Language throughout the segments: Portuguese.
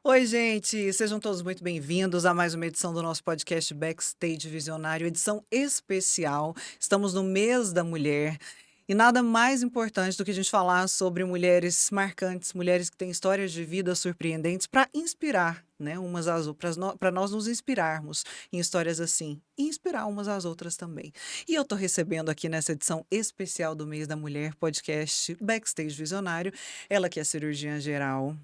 Oi, gente, sejam todos muito bem-vindos a mais uma edição do nosso podcast Backstage Visionário, edição especial. Estamos no mês da mulher e nada mais importante do que a gente falar sobre mulheres marcantes, mulheres que têm histórias de vida surpreendentes para inspirar, né, umas às outras, para nós nos inspirarmos em histórias assim e inspirar umas às outras também. E eu estou recebendo aqui nessa edição especial do mês da mulher, podcast Backstage Visionário, ela que é cirurgiã geral.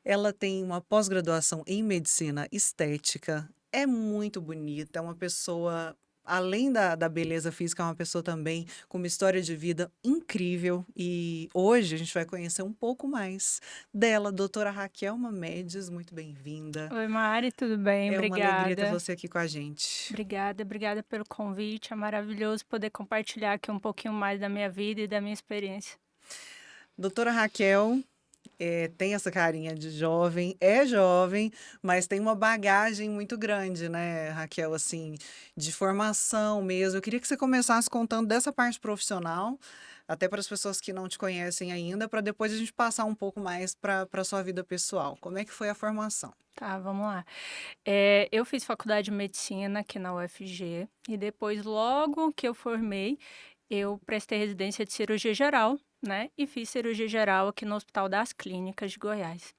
Ela tem uma pós-graduação em medicina estética, é muito bonita, é uma pessoa, além da beleza física, é uma pessoa também com uma história de vida incrível. E hoje a gente vai conhecer um pouco mais dela, doutora Raquel Mamedes, muito bem-vinda. Oi, Mari, tudo bem? É uma alegria ter Obrigada. você aqui com a gente. Obrigada pelo convite. É maravilhoso poder compartilhar aqui um pouquinho mais da minha vida e da minha experiência. Doutora Raquel tem essa carinha de jovem, mas tem uma bagagem muito grande, né, Raquel, assim, de formação mesmo. Eu queria que você começasse contando dessa parte profissional, até para as pessoas que não te conhecem ainda, para depois a gente passar um pouco mais para a sua vida pessoal. Como é que foi a formação? Tá, vamos lá. Eu fiz faculdade de medicina aqui na UFG e depois, logo que eu formei, eu prestei residência de cirurgia geral, né? E fiz cirurgia geral aqui no Hospital das Clínicas de Goiás.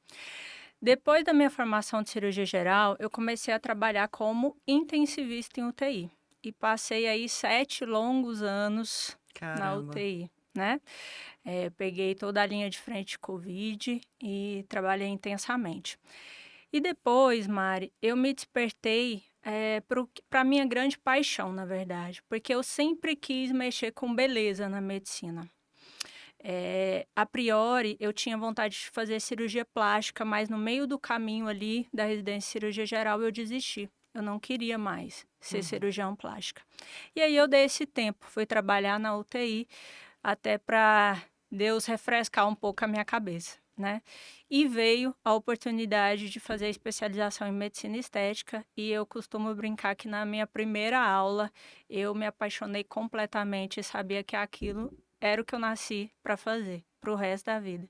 Depois da minha formação de cirurgia geral, eu comecei a trabalhar como intensivista em UTI. E passei aí 7 longos anos na Caramba. UTI, né? Peguei toda a linha de frente de Covid e trabalhei intensamente. E depois, Mari, eu me despertei para a minha grande paixão, na verdade, porque eu sempre quis mexer com beleza na medicina. A priori, eu tinha vontade de fazer cirurgia plástica, mas no meio do caminho ali da residência de cirurgia geral eu desisti. Eu não queria mais ser Uhum. cirurgião plástica. E aí eu dei esse tempo, fui trabalhar na UTI até para Deus refrescar um pouco a minha cabeça, né? E veio a oportunidade de fazer especialização em medicina estética e eu costumo brincar que na minha primeira aula eu me apaixonei completamente e sabia que aquilo era o que eu nasci para fazer para o resto da vida.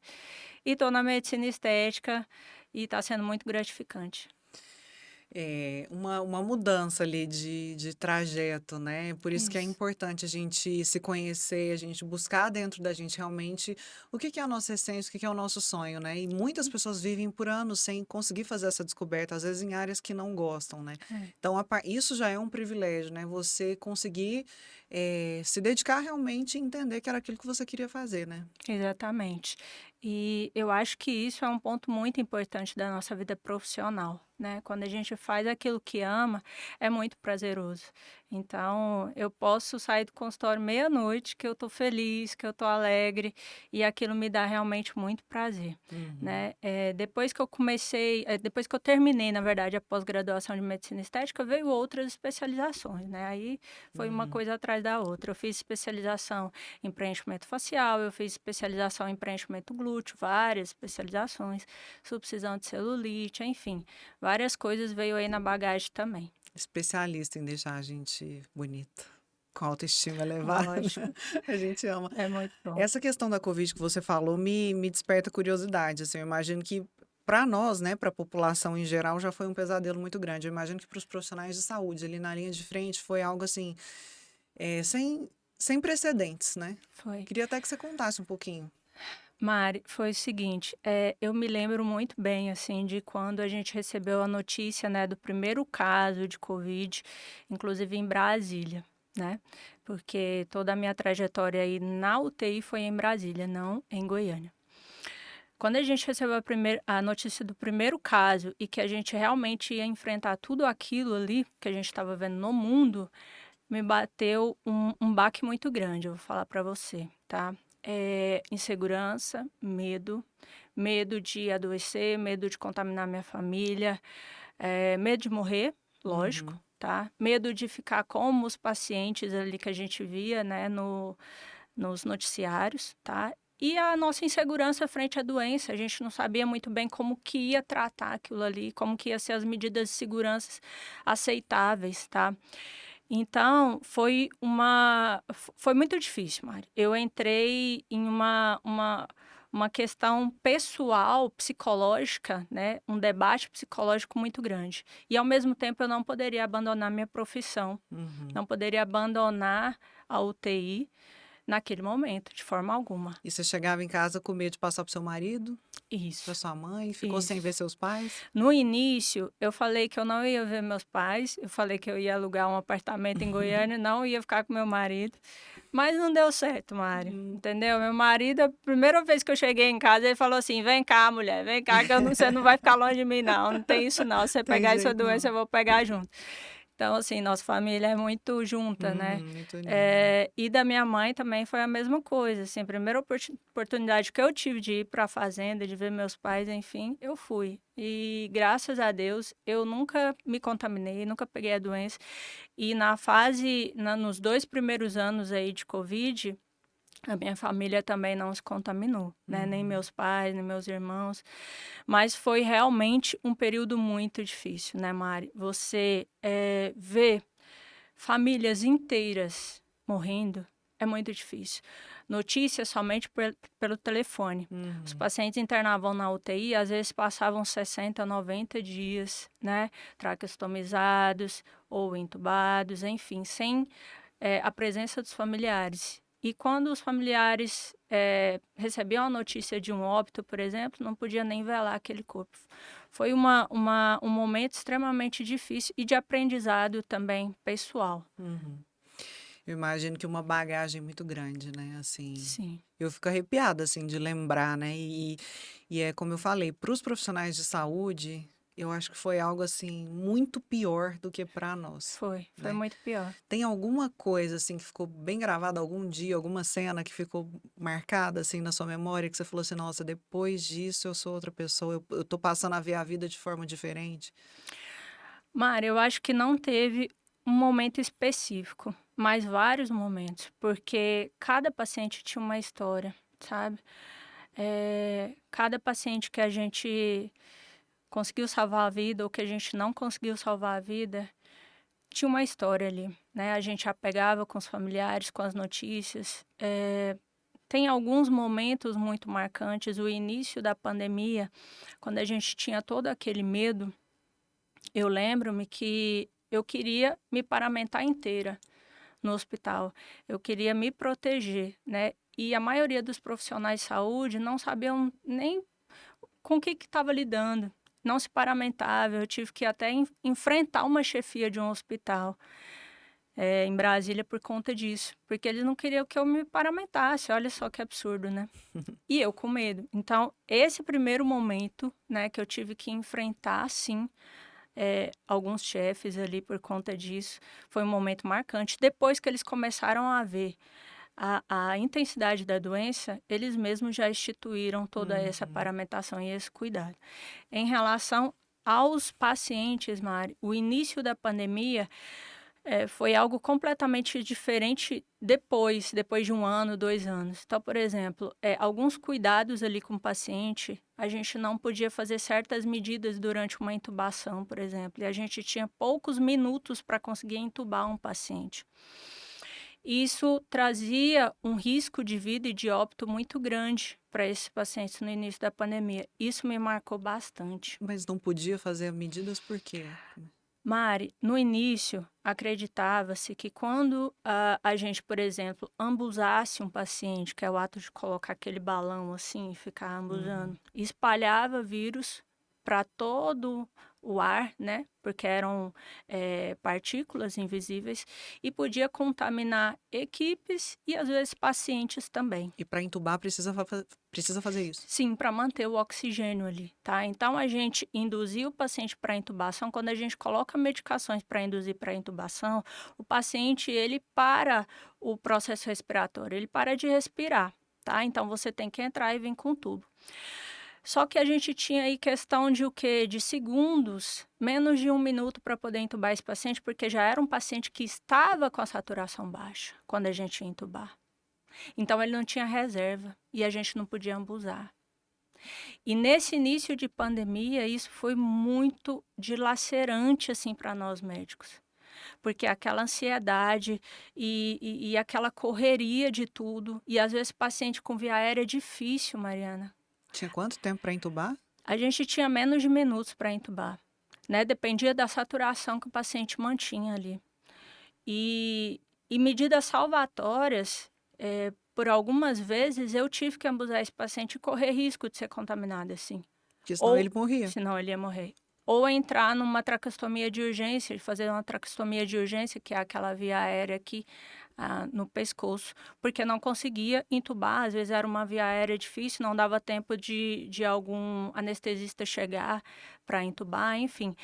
E estou na medicina estética e está sendo muito gratificante. Uma mudança ali de trajeto, né? Por isso que é Isso. importante a gente se conhecer, a gente buscar dentro da gente realmente o que que é a nossa essência, o que que é o nosso sonho, né? E muitas pessoas vivem por anos sem conseguir fazer essa descoberta, às vezes em áreas que não gostam, né? É. Então, isso já é um privilégio, né? Você conseguir se dedicar realmente e entender que era aquilo que você queria fazer, né? Exatamente. E eu acho que isso é um ponto muito importante da nossa vida profissional, né? Quando a gente faz aquilo que ama, é muito prazeroso. Então, eu posso sair do consultório meia-noite que eu tô feliz, que eu tô alegre, e aquilo me dá realmente muito prazer, Uhum, né? Depois que eu terminei, na verdade, a pós-graduação de medicina estética, veio outras especializações, né? Aí foi uma uhum. coisa atrás da outra. Eu fiz especialização em preenchimento facial, eu fiz especialização em preenchimento glúteo, várias especializações, subcisão de celulite, enfim, várias coisas veio aí na bagagem também. Especialista em deixar a gente bonita, com autoestima elevada, Lógico, a gente ama. é muito bom. Essa questão da Covid que você falou me desperta curiosidade, assim, eu imagino que para nós, né, para a população em geral, já foi um pesadelo muito grande. Eu imagino que para os profissionais de saúde, ali na linha de frente, foi algo assim, sem precedentes, né? Foi. Queria até que você contasse um pouquinho. Mari, foi o seguinte, eu me lembro muito bem, assim, de quando a gente recebeu a notícia, né, do primeiro caso de Covid, inclusive em Brasília, né? Porque toda a minha trajetória aí na UTI foi em Brasília, não em Goiânia. Quando a gente recebeu a notícia do primeiro caso e que a gente realmente ia enfrentar tudo aquilo ali que a gente estava vendo no mundo, me bateu um baque muito grande, eu vou falar para você, tá? Insegurança, medo de adoecer, medo de contaminar minha família, medo de morrer, lógico, Uhum, tá? Medo de ficar como os pacientes ali que a gente via, né, nos noticiários, tá? E a nossa insegurança frente à doença, a gente não sabia muito bem como que ia tratar aquilo ali, como que ia ser as medidas de segurança aceitáveis, tá? Então, foi muito difícil, Mari. Eu entrei em uma uma questão pessoal, psicológica, né, um debate psicológico muito grande. E, ao mesmo tempo, eu não poderia abandonar minha profissão, Uhum. não poderia abandonar a UTI naquele momento, de forma alguma. E você chegava em casa com medo de passar para o seu marido, para Isso, sua mãe, ficou sem ver isso. seus pais? No início, eu falei que eu não ia ver meus pais, eu falei que eu ia alugar um apartamento em Goiânia, não ia ficar com meu marido, mas não deu certo, Mari, Hum. entendeu? Meu marido, a primeira vez que eu cheguei em casa, ele falou assim: vem cá, mulher, vem cá, que você não vai ficar longe de mim, não, não tem isso não, se você Tem pegar essa jeito doença, não. eu vou pegar junto. Então, assim, nossa família é muito junta, né. Uhum, muito unida. E da minha mãe também foi a mesma coisa, assim, a primeira oportunidade que eu tive de ir para a fazenda, de ver meus pais, enfim, eu fui. E graças a Deus eu nunca me contaminei, nunca peguei a doença. E nos 2 primeiros anos aí de covid, a minha família também não se contaminou, né, nem Uhum. meus pais, nem meus irmãos, mas foi realmente um período muito difícil, né, Mari. Você, ver famílias inteiras morrendo é muito difícil. Notícias somente pelo telefone. Os Uhum. pacientes internavam na UTI, às vezes passavam 60, 90 dias, né, traqueostomizados ou entubados, enfim, sem a presença dos familiares. E quando os familiares recebiam a notícia de um óbito, por exemplo, não podia nem velar aquele corpo. Foi um momento extremamente difícil e de aprendizado também pessoal. Uhum. Eu imagino que uma bagagem muito grande, né, assim, Sim, eu fico arrepiada, assim, de lembrar, né, e é como eu falei, para os profissionais de saúde, eu acho que foi algo, assim, muito pior do que para nós, foi né. muito pior. Tem alguma coisa, assim, que ficou bem gravada algum dia, alguma cena que ficou marcada, assim, na sua memória, que você falou assim: "Nossa, depois disso eu sou outra pessoa, eu tô passando a ver a vida de forma diferente"? Mari, eu acho que não teve um momento específico, mas vários momentos, porque cada paciente tinha uma história, sabe? Cada paciente que a gente conseguiu salvar a vida ou que a gente não conseguiu salvar a vida, tinha uma história ali, né? A gente apegava com os familiares, com as notícias. Tem alguns momentos muito marcantes. O início da pandemia, quando a gente tinha todo aquele medo, eu lembro-me que eu queria me paramentar inteira no hospital. Eu queria me proteger, né? E a maioria dos profissionais de saúde não sabiam nem com o que estava lidando. Não se paramentava. Eu tive que até enfrentar uma chefia de um hospital em Brasília por conta disso, porque eles não queriam que eu me paramentasse. Olha só que absurdo, né? E eu com medo. Então, esse primeiro momento, né, que eu tive que enfrentar, sim, alguns chefes ali por conta disso, foi um momento marcante. Depois que eles começaram a ver a intensidade da doença, eles mesmos já instituíram toda essa Uhum. paramentação e esse cuidado. Em relação aos pacientes, Mari, o início da pandemia foi algo completamente diferente depois de 1 ano, 2 anos. Então, por exemplo, alguns cuidados ali com o paciente, a gente não podia fazer certas medidas durante uma intubação, por exemplo, e a gente tinha poucos minutos para conseguir intubar um paciente. Isso trazia um risco de vida e de óbito muito grande para esses pacientes no início da pandemia. Isso me marcou bastante. Mas não podia fazer medidas por quê? Mari, no início, acreditava-se que quando a gente, por exemplo, ambusasse um paciente, que é o ato de colocar aquele balão assim e ficar Uhum. ambusando, espalhava vírus para todo o ar, né? Porque eram partículas invisíveis e podia contaminar equipes e às vezes pacientes também. E para entubar precisa fazer isso? Sim, para manter o oxigênio ali, tá? Então a gente induzir o paciente para intubação, quando a gente coloca medicações para induzir para intubação, o paciente ele para o processo respiratório, ele para de respirar, tá? Então você tem que entrar e vir com o tubo. Só que a gente tinha aí questão de o quê? De segundos, menos de 1 minuto para poder entubar esse paciente, porque já era um paciente que estava com a saturação baixa quando a gente ia entubar. Então ele não tinha reserva e a gente não podia ambusar. E nesse início de pandemia, isso foi muito dilacerante, assim, para nós médicos. porque aquela ansiedade e aquela correria de tudo, e às vezes paciente com via aérea é difícil, Mariana. Tinha quanto tempo para entubar? A gente tinha menos de minutos para entubar, né? Dependia da saturação que o paciente mantinha ali. E medidas salvatórias, por algumas vezes eu tive que ambusar esse paciente e correr risco de ser contaminado, assim. Porque senão Ou, ele morria. senão ele ia morrer. Ou entrar numa tracostomia de urgência, fazer uma tracostomia de urgência, que é aquela via aérea aqui no pescoço, porque não conseguia entubar, às vezes era uma via aérea difícil, não dava tempo de algum anestesista chegar para entubar, enfim.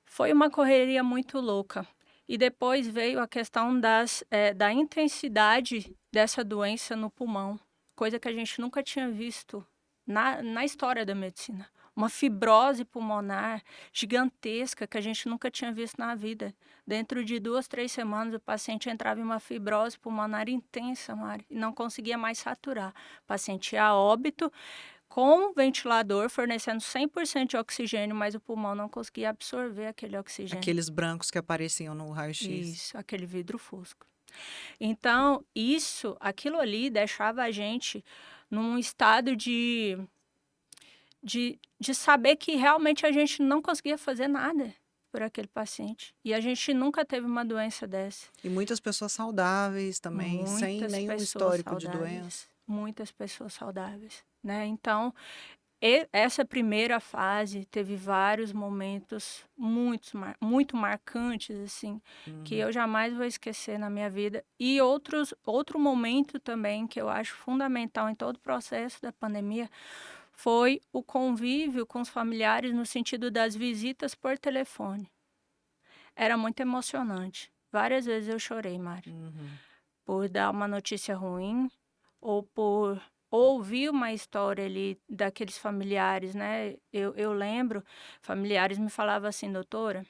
Foi uma correria muito louca. E depois veio a questão da intensidade dessa doença no pulmão, coisa que a gente nunca tinha visto na história da medicina. Uma fibrose pulmonar gigantesca que a gente nunca tinha visto na vida. Dentro de 2, 3 semanas, o paciente entrava em uma fibrose pulmonar intensa, Mari, e não conseguia mais saturar. O paciente ia a óbito com ventilador, fornecendo 100% de oxigênio, mas o pulmão não conseguia absorver aquele oxigênio. Aqueles brancos que apareciam no raio-x. Isso, aquele vidro fosco. Então, aquilo ali deixava a gente num estado de saber que realmente a gente não conseguia fazer nada por aquele paciente. E a gente nunca teve uma doença dessa. E muitas pessoas saudáveis também, sem Muitas nenhum pessoas histórico de saudáveis. doença. Muitas pessoas saudáveis, né? Então, essa primeira fase teve vários momentos muito marcantes, assim, que eu jamais vou esquecer na minha vida. E outro momento também que eu acho fundamental em todo o processo da pandemia foi o convívio com os familiares no sentido das visitas por telefone. Era muito emocionante. Várias vezes eu chorei, Mari, por dar uma notícia ruim ou por ouvir uma história ali daqueles familiares, né? Eu lembro, familiares me falavam assim, doutora,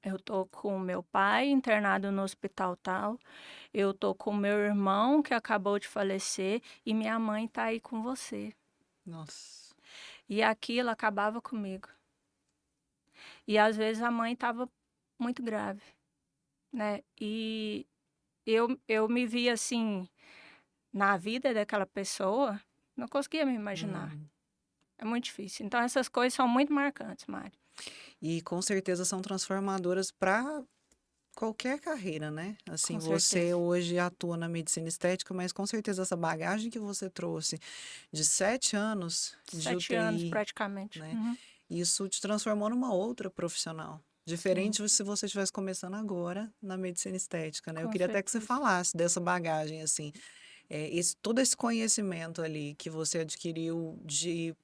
eu tô com meu pai internado no hospital tal, eu tô com meu irmão que acabou de falecer e minha mãe tá aí com você. Nossa. E aquilo acabava comigo. E às vezes a mãe estava muito grave, né? E eu me via assim, na vida daquela pessoa, não conseguia me imaginar. É muito difícil. Então essas coisas são muito marcantes, Mari. E com certeza são transformadoras para qualquer carreira, né? Assim, Com você certeza. hoje atua na medicina estética, mas com certeza essa bagagem que você trouxe de 7 anos de 7 anos UTI, praticamente. né? Isso te transformou numa outra profissional. Sim, Diferente se você estivesse começando agora na medicina estética, né? Eu com queria até que você certeza. falasse dessa bagagem, assim, todo esse conhecimento ali que você adquiriu de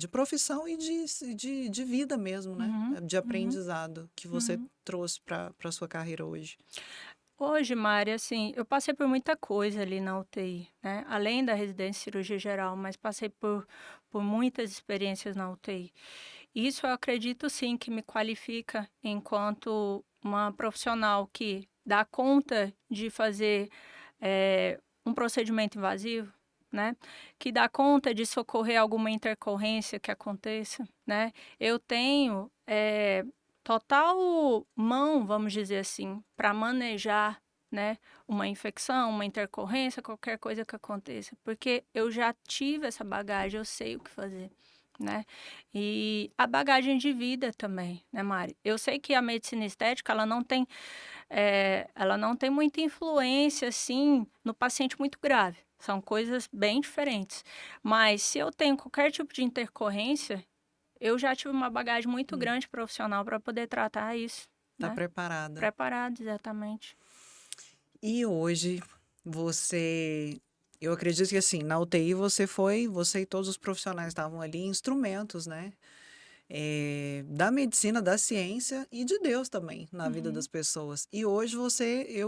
profissão e de vida mesmo, né? De aprendizado que você trouxe para a sua carreira hoje. Hoje, Mari, assim, eu passei por muita coisa ali na UTI, né? Além da residência de cirurgia geral, mas passei por muitas experiências na UTI. Isso eu acredito sim que me qualifica enquanto uma profissional que dá conta de fazer um procedimento invasivo, né? Que dá conta de socorrer alguma intercorrência que aconteça, né? Eu tenho total mão, vamos dizer assim, para manejar, né, uma infecção, uma intercorrência, qualquer coisa que aconteça, porque eu já tive essa bagagem, eu sei o que fazer, né? E a bagagem de vida também, né, Mari? Eu sei que a medicina estética, ela não tem muita influência, assim, no paciente muito grave. São coisas bem diferentes. Mas se eu tenho qualquer tipo de intercorrência, eu já tive uma bagagem muito grande profissional para poder tratar isso, Tá né? preparada. Preparado, exatamente. E hoje eu acredito que assim, na UTI você e todos os profissionais estavam ali, instrumentos, né? Da medicina, da ciência e de Deus também na vida das pessoas. E hoje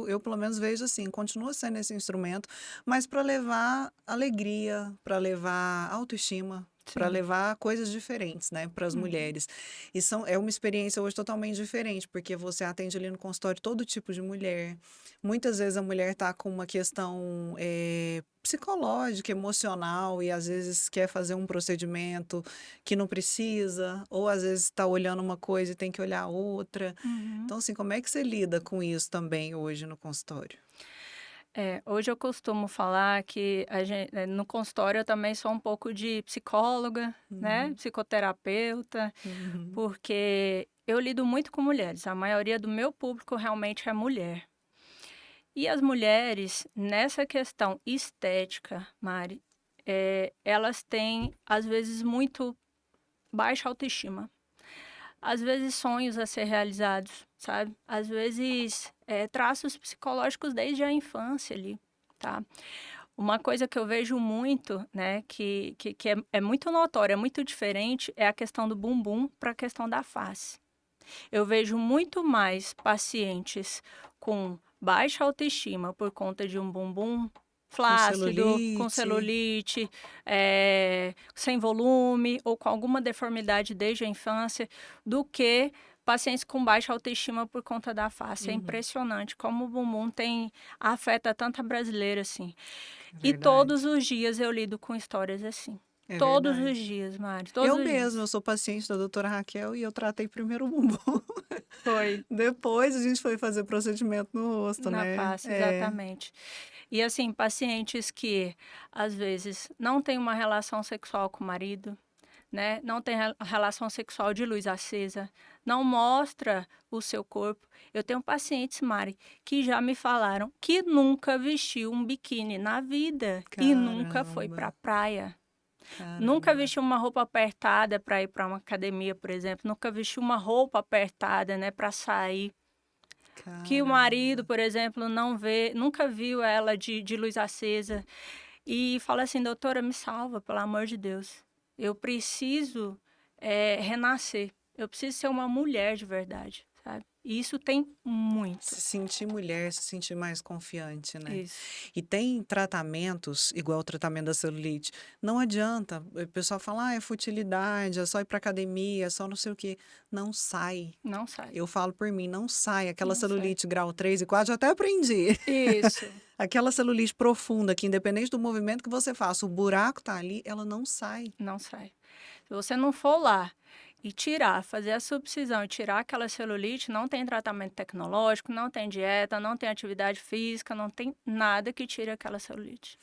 eu pelo menos vejo assim, continua sendo esse instrumento, mas para levar alegria, para levar autoestima para Sim. levar coisas diferentes, né, para as Uhum. mulheres. E é uma experiência hoje totalmente diferente, porque você atende ali no consultório todo tipo de mulher. Muitas vezes a mulher está com uma questão psicológica, emocional, e às vezes quer fazer um procedimento que não precisa, ou às vezes está olhando uma coisa e tem que olhar outra. Uhum. Então, assim, como é que você lida com isso também hoje no consultório? Hoje eu costumo falar que no consultório eu também sou um pouco de psicóloga, né, Uhum, psicoterapeuta, uhum. porque eu lido muito com mulheres, a maioria do meu público realmente é mulher. E as mulheres, nessa questão estética, Mari, elas têm, às vezes, muito baixa autoestima. Às vezes, sonhos a ser realizados, sabe? Às vezes, traços psicológicos desde a infância ali, tá? Uma coisa que eu vejo muito, né, que é muito notória, é muito diferente, é a questão do bumbum para a questão da face. Eu vejo muito mais pacientes com baixa autoestima por conta de um bumbum Com flácido, com celulite. celulite, sem volume ou com alguma deformidade desde a infância, do que pacientes com baixa autoestima por conta da face. É Uhum, impressionante como o bumbum afeta tanta brasileira assim. é E todos verdade, os dias eu lido com histórias assim. é Todos os verdade. dias, Mari, todos Eu os mesma, eu dias. sou paciente da doutora Raquel e eu tratei primeiro o bumbum. Foi. Depois a gente foi fazer procedimento no rosto, Na né? face, exatamente. E assim, pacientes que às vezes não têm uma relação sexual com o marido, né? Não tem relação sexual de luz acesa, não mostra o seu corpo. Eu tenho pacientes, Mari, que já me falaram que nunca vestiu um biquíni na vida e nunca foi Caramba, para a praia. Nunca caramba, vestiu uma roupa apertada para ir para uma academia, por exemplo, nunca vestiu uma roupa apertada, né, para sair. Que o marido, caramba. por exemplo, não vê, nunca viu ela de luz acesa e fala assim: doutora, me salva, pelo amor de Deus. Eu preciso renascer. Eu preciso ser uma mulher de verdade, sabe? E isso tem muito. Se sentir mulher, se sentir mais confiante, né? Isso. E tem tratamentos, igual o tratamento da celulite. Não adianta. O pessoal fala, é futilidade, é só ir pra academia, é só não sei o quê. Não sai. Não sai. Eu falo por mim, não sai. Aquela Não sai. celulite grau 3 e 4, eu até aprendi. Isso. Aquela celulite profunda, que independente do movimento que você faça, o buraco tá ali, ela não sai. Não sai. Se você não for lá e tirar, fazer a subcisão e tirar aquela celulite, não tem tratamento tecnológico, não tem dieta, não tem atividade física, não tem nada que tire aquela celulite.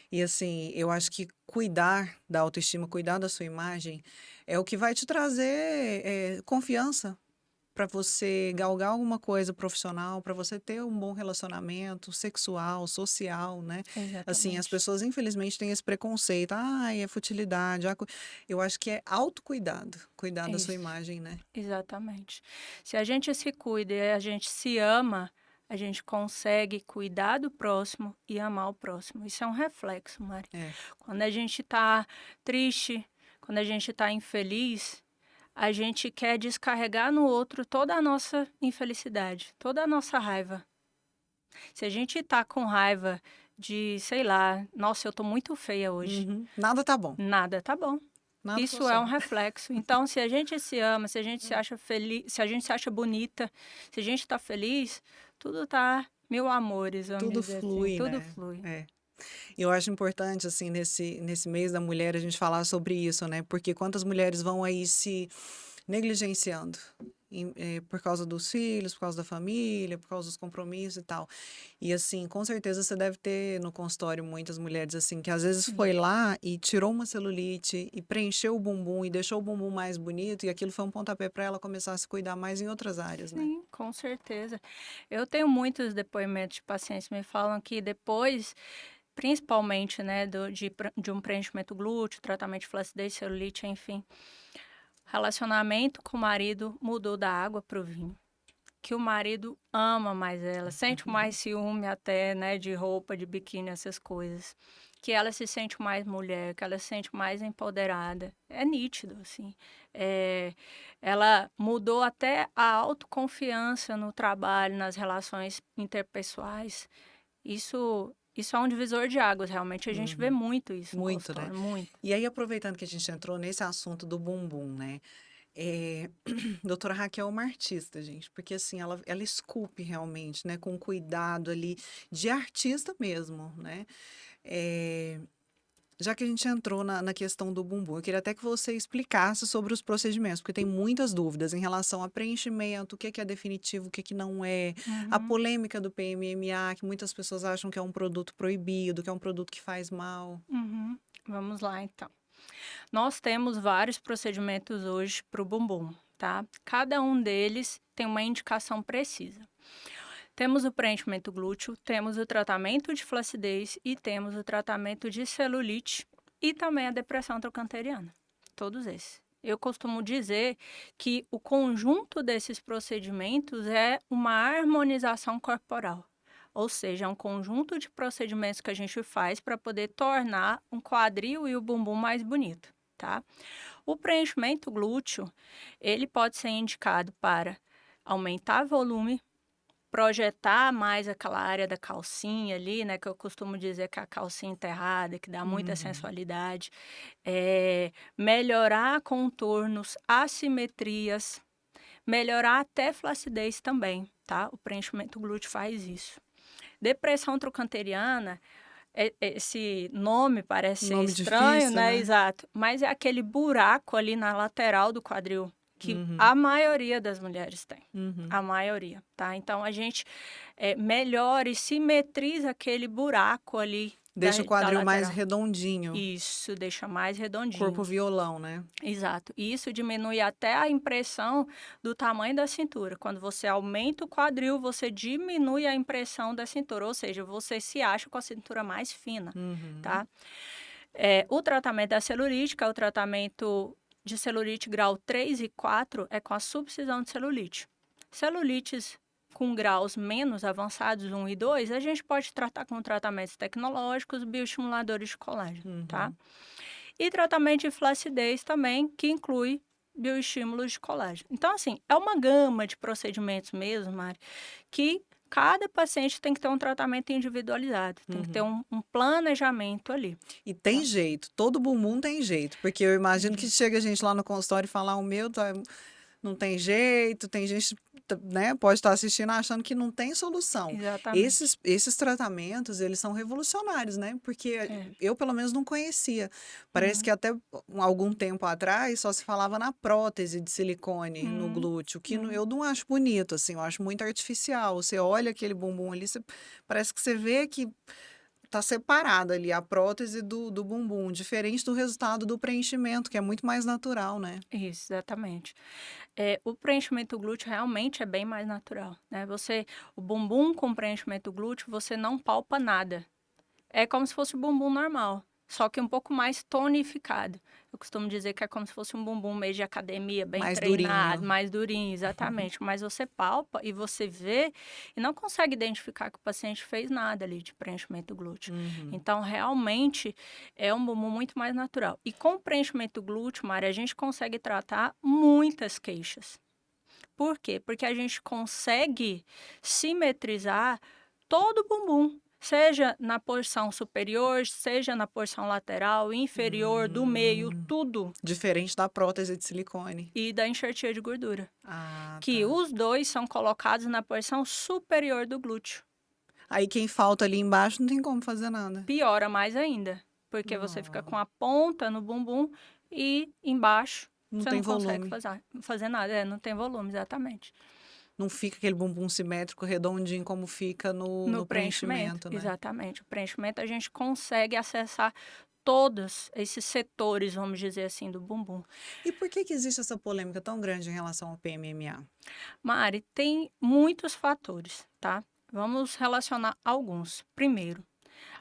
E assim, eu acho que cuidar da autoestima, cuidar da sua imagem, é o que vai te trazer confiança para você galgar alguma coisa profissional, para você ter um bom relacionamento sexual, social, né? Assim, as Exatamente. pessoas infelizmente têm esse preconceito, ah, é futilidade. Eu acho que é autocuidado, cuidar da sua Isso, imagem, né? exatamente. Se a gente se cuida e a gente se ama, a gente consegue cuidar do próximo e amar o próximo. Isso é um reflexo, Mari. É, Quando a gente tá triste, quando a gente tá infeliz, a gente quer descarregar no outro toda a nossa infelicidade, toda a nossa raiva. Se a gente tá com raiva de, sei lá, nossa, eu tô muito feia hoje, uhum. Nada tá bom, nada tá bom. nada Isso é um funciona. reflexo. Então, se a gente se ama, se a gente se acha feliz, se a gente se acha bonita, se a gente está feliz, tudo tá mil amores, vamos Tudo dizer assim, flui, tudo né? flui. É. E eu acho importante, assim, nesse mês da mulher, a gente falar sobre isso, né? Porque quantas mulheres vão aí se negligenciando por causa dos filhos, por causa da família, por causa dos compromissos e tal. E, assim, com certeza você deve ter no consultório muitas mulheres, assim, que às vezes Sim, foi lá e tirou uma celulite e preencheu o bumbum e deixou o bumbum mais bonito e aquilo foi um pontapé para ela começar a se cuidar mais em outras áreas, né? sim, com certeza. Eu tenho muitos depoimentos de pacientes que me falam que depois, principalmente, né, de um preenchimento glúteo, tratamento de flacidez, celulite, enfim, relacionamento com o marido mudou da água para o vinho. Que o marido ama mais ela, sente mais ciúme até, né, de roupa, de biquíni, essas coisas. Que ela se sente mais mulher, que ela se sente mais empoderada. É nítido, assim. Ela mudou até a autoconfiança no trabalho, nas relações interpessoais. Isso Isso é um divisor de águas, realmente a gente vê Uhum. muito isso no Muito, né? consultório, muito. E aí, aproveitando que a gente entrou nesse assunto do bumbum, né? É, doutora Raquel é uma artista, gente, porque assim, ela esculpe realmente, né? Com cuidado ali, de artista mesmo, né? É, já que a gente entrou na questão do bumbum, eu queria até que você explicasse sobre os procedimentos, porque tem muitas dúvidas em relação a preenchimento, o que é definitivo, o que não é, a Uhum, polêmica do PMMA, que muitas pessoas acham que é um produto proibido, que é um produto que faz mal. uhum. Vamos lá, então. Nós temos vários procedimentos hoje para o bumbum, tá? Cada um deles tem uma indicação precisa. Temos o preenchimento glúteo, temos o tratamento de flacidez e temos o tratamento de celulite e também a depressão trochanteriana. Todos esses. Eu costumo dizer que o conjunto desses procedimentos é uma harmonização corporal. Ou seja, é um conjunto de procedimentos que a gente faz para poder tornar um quadril e o bumbum mais bonito, tá? O preenchimento glúteo, ele pode ser indicado para aumentar volume, projetar mais aquela área da calcinha ali, né, que eu costumo dizer que é a calcinha enterrada, que dá muita Uhum. sensualidade, melhorar contornos, assimetrias, melhorar até flacidez também, tá? O preenchimento glúteo faz isso. Depressão trochanteriana, esse nome parece ser Nome estranho, difícil, né? né? Exato, mas é aquele buraco ali na lateral do quadril que Uhum. a maioria das mulheres tem. Uhum. A maioria, tá? Então a gente melhora e simetriza aquele buraco ali Deixa o da quadril mais lateral. redondinho, Isso, deixa mais corpo redondinho. violão, né? Exato. E isso diminui até a impressão do tamanho da cintura. Quando você aumenta o quadril, você diminui a impressão da cintura, ou seja, você se acha com a cintura mais fina, Uhum. tá? O tratamento da celulite, que é o tratamento de celulite grau 3 e 4, é com a subcisão de celulite. Celulites com graus menos avançados, 1 e 2, a gente pode tratar com tratamentos tecnológicos, bioestimuladores de colágeno, tá? Uhum. E tratamento de flacidez também, que inclui bioestímulos de colágeno. Então, assim, é uma gama de procedimentos mesmo, Mari, que cada paciente tem que ter um tratamento individualizado, tem que ter Uhum. um planejamento ali, E tem tá? jeito, todo bumbum tem jeito, porque eu imagino que Tem. chega gente lá no consultório e fala, o meu não tem jeito, tem gente, né, pode estar assistindo achando que não tem solução. Exatamente. Esses tratamentos, eles são revolucionários, né? Porque É. eu, pelo menos, não conhecia. Parece que Uhum. até algum tempo atrás só se falava na prótese de silicone no Uhum. glúteo, que Uhum. eu não acho bonito, assim, eu acho muito artificial. Você olha aquele bumbum ali, parece que você vê que tá separado ali a prótese do bumbum, diferente do resultado do preenchimento, que é muito mais natural, né? Isso, exatamente. O preenchimento glúteo realmente é bem mais natural, né? O bumbum com preenchimento glúteo, você não palpa nada. É como se fosse um bumbum normal, só que um pouco mais tonificado. Eu costumo dizer que é como se fosse um bumbum meio de academia, bem Mais treinado, durinho. mais durinho, exatamente. Mas você palpa e você vê e não consegue identificar que o paciente fez nada ali de preenchimento glúteo. Uhum. Então, realmente, é um bumbum muito mais natural. E com o preenchimento glúteo, Mari, a gente consegue tratar muitas queixas. Por quê? Porque a gente consegue simetrizar todo o bumbum, seja na porção superior, seja na porção lateral, inferior, do meio, Hum. tudo. Diferente da prótese de silicone. E da enxertia de gordura, Ah, que tá. os dois são colocados na porção superior do glúteo. Aí quem falta ali embaixo não tem como fazer nada. Piora mais ainda, porque você fica com Não, a ponta no bumbum e embaixo não você tem não consegue volume. fazer nada. Não tem volume, exatamente. Não fica aquele bumbum simétrico redondinho como fica No no preenchimento, preenchimento, né? exatamente. O preenchimento a gente consegue acessar todos esses setores, vamos dizer assim, do bumbum. E por que que existe essa polêmica tão grande em relação ao PMMA? Mari, tem muitos fatores, tá? Vamos relacionar alguns. Primeiro,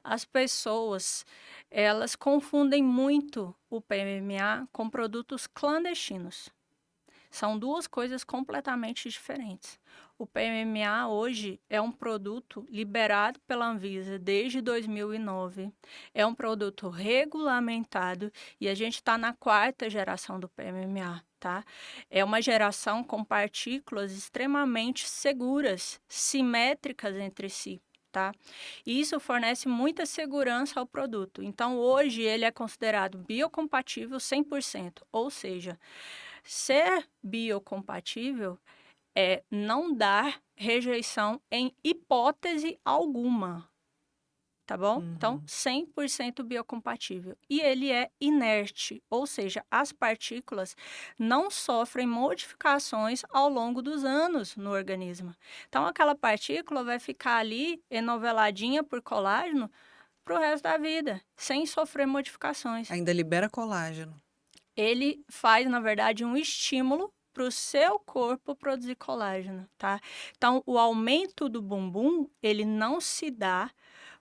as pessoas, elas confundem muito o PMMA com produtos clandestinos. São duas coisas completamente diferentes. O PMMA hoje é um produto liberado pela Anvisa desde 2009, é um produto regulamentado e a gente está na quarta geração do PMMA, tá? É uma geração com partículas extremamente seguras, simétricas entre si. tá? E isso fornece muita segurança ao produto. Então, hoje, ele é considerado biocompatível 100%. Ou seja, ser biocompatível é não dar rejeição em hipótese alguma, tá bom? Então, 100% biocompatível. E ele é inerte, ou seja, as partículas não sofrem modificações ao longo dos anos no organismo. Então, aquela partícula vai ficar ali enoveladinha por colágeno para o resto da vida, sem sofrer modificações. Ainda libera colágeno. Ele faz, na verdade, um estímulo para o seu corpo produzir colágeno, tá? Então, o aumento do bumbum, ele não se dá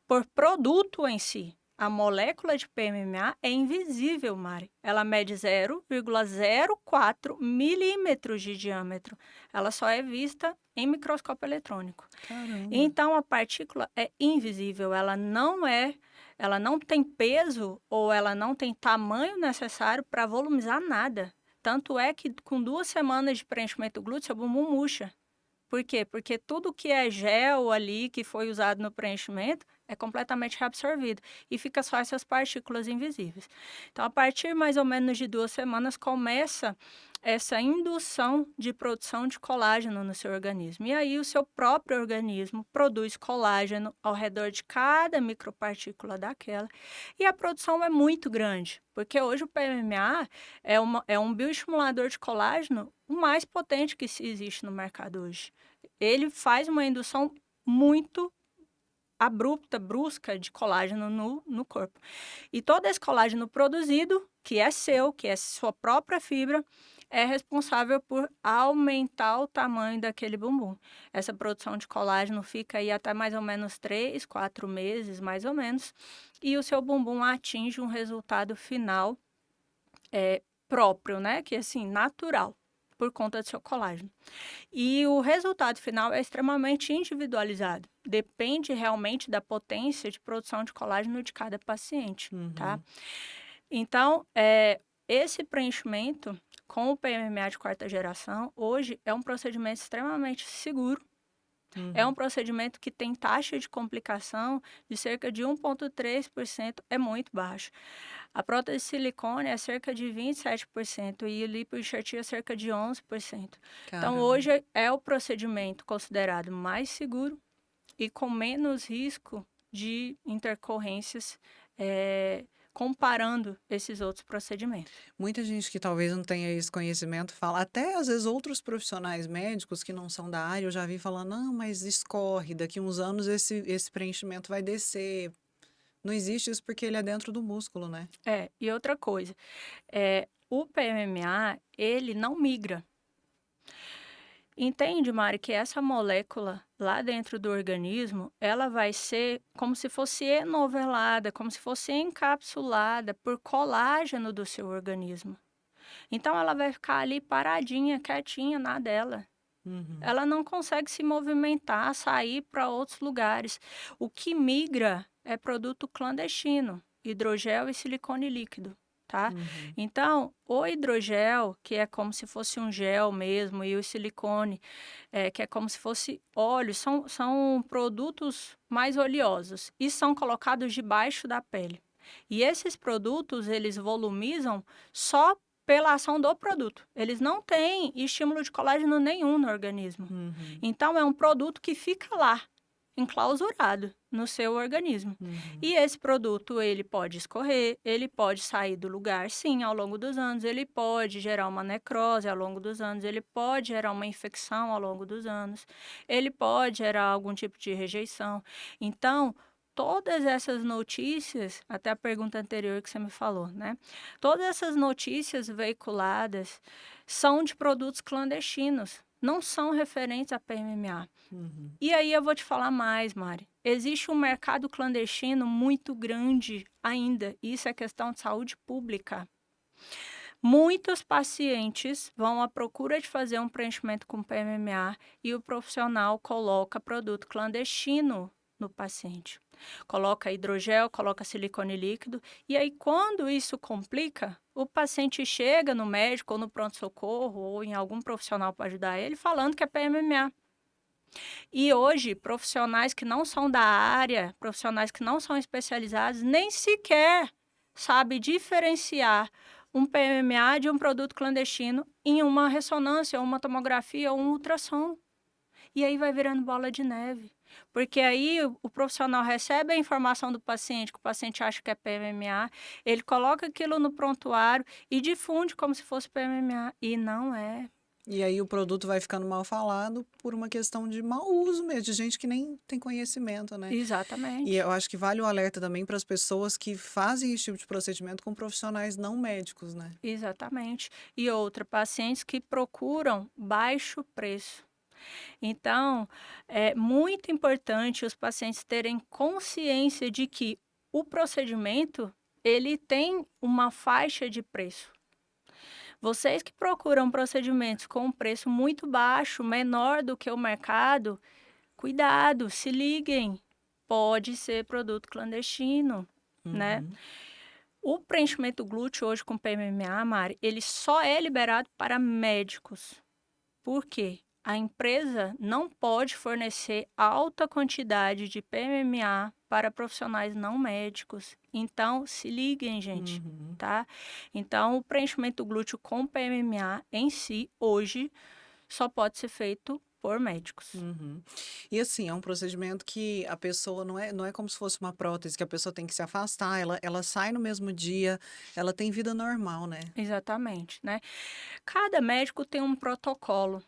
por produto em si. A molécula de PMMA é invisível, Mari. Ela mede 0,04 milímetros de diâmetro. Ela só é vista em microscópio eletrônico. Caramba. Então, a partícula é invisível, ela não tem peso ou ela não tem tamanho necessário para volumizar nada. Tanto é que com 2 semanas de preenchimento glúteo, seu bumbum murcha. Por quê? Porque tudo que é gel ali, que foi usado no preenchimento, é completamente reabsorvido. E fica só essas partículas invisíveis. Então, a partir mais ou menos de 2 semanas, começa essa indução de produção de colágeno no seu organismo. E aí, o seu próprio organismo produz colágeno ao redor de cada micropartícula daquela. E a produção é muito grande, porque hoje o PMMA é um bioestimulador de colágeno o mais potente que existe no mercado hoje. Ele faz uma indução muito abrupta, brusca de colágeno no corpo. E todo esse colágeno produzido, que é seu, que é sua própria fibra, é responsável por aumentar o tamanho daquele bumbum. Essa produção de colágeno fica aí até mais ou menos 3, 4 meses, mais ou menos, e o seu bumbum atinge um resultado final próprio, né? Que é assim, natural, por conta do seu colágeno. E o resultado final é extremamente individualizado. Depende realmente da potência de produção de colágeno de cada paciente, tá? Então, esse preenchimento com o PMMA de 4ª geração, hoje, é um procedimento extremamente seguro. É um procedimento que tem taxa de complicação de cerca de 1,3%, é muito baixo. A prótese de silicone é cerca de 27% e o lipoenxertia é cerca de 11%. Então, Caramba. hoje é o procedimento considerado mais seguro e com menos risco de intercorrências, comparando esses outros procedimentos. Muita gente que talvez não tenha esse conhecimento fala, até às vezes outros profissionais médicos que não são da área, eu já vi falando, não, mas escorre, daqui uns anos esse preenchimento vai descer. Não existe isso porque ele é dentro do músculo, né? E outra coisa, o PMMA, ele não migra. Entende, Mari, que essa molécula lá dentro do organismo, ela vai ser como se fosse enovelada, como se fosse encapsulada por colágeno do seu organismo. Então, ela vai ficar ali paradinha, quietinha na dela. Ela não consegue se movimentar, sair para outros lugares. O que migra é produto clandestino, hidrogel e silicone líquido, tá? Então, o hidrogel, que é como se fosse um gel mesmo, e o silicone, que é como se fosse óleo, são produtos mais oleosos e são colocados debaixo da pele. E esses produtos, eles volumizam só pela ação do produto. Eles não têm estímulo de colágeno nenhum no organismo. Então, é um produto que fica lá, enclausurado no seu organismo. E esse produto, ele pode escorrer, ele pode sair do lugar, sim, ao longo dos anos, ele pode gerar uma necrose ao longo dos anos, ele pode gerar uma infecção ao longo dos anos, ele pode gerar algum tipo de rejeição. Então, todas essas notícias, até a pergunta anterior que você me falou, né? Todas essas notícias veiculadas são de produtos clandestinos, não são referentes a PMMA. E aí eu vou te falar mais, Mari. Existe um mercado clandestino muito grande ainda. Isso é questão de saúde pública. Muitos pacientes vão à procura de fazer um preenchimento com PMMA e o profissional coloca produto clandestino no paciente. Coloca hidrogel, coloca silicone líquido, e aí quando isso complica, o paciente chega no médico ou no pronto-socorro ou em algum profissional para ajudar ele falando que é PMMA. E hoje, profissionais que não são da área, profissionais que não são especializados, nem sequer sabem diferenciar um PMMA de um produto clandestino em uma ressonância, uma tomografia ou um ultrassom. E aí vai virando bola de neve. Porque aí o profissional recebe a informação do paciente, que o paciente acha que é PMMA, ele coloca aquilo no prontuário e difunde como se fosse PMMA. E não é. E aí o produto vai ficando mal falado por uma questão de mau uso mesmo, de gente que nem tem conhecimento, né? E Exatamente. eu acho que vale o alerta também para as pessoas que fazem esse tipo de procedimento com profissionais não médicos, né? Exatamente. E outra, pacientes que procuram baixo preço. Então, é muito importante os pacientes terem consciência de que o procedimento, ele tem uma faixa de preço. Vocês que procuram procedimentos com um preço muito baixo, menor do que o mercado, cuidado, se liguem. Pode ser produto clandestino, né? Uhum. O preenchimento glúteo hoje com PMMA, Mari, ele só é liberado para médicos. Por quê? A empresa não pode fornecer alta quantidade de PMMA para profissionais não médicos. Então, se liguem, gente, Uhum. tá? Então, o preenchimento glúteo com PMMA em si, hoje, só pode ser feito por médicos. Uhum. E assim, é um procedimento que a pessoa não é como se fosse uma prótese, que a pessoa tem que se afastar, ela sai no mesmo dia, ela tem vida normal, né? Exatamente, né? Cada médico tem um protocolo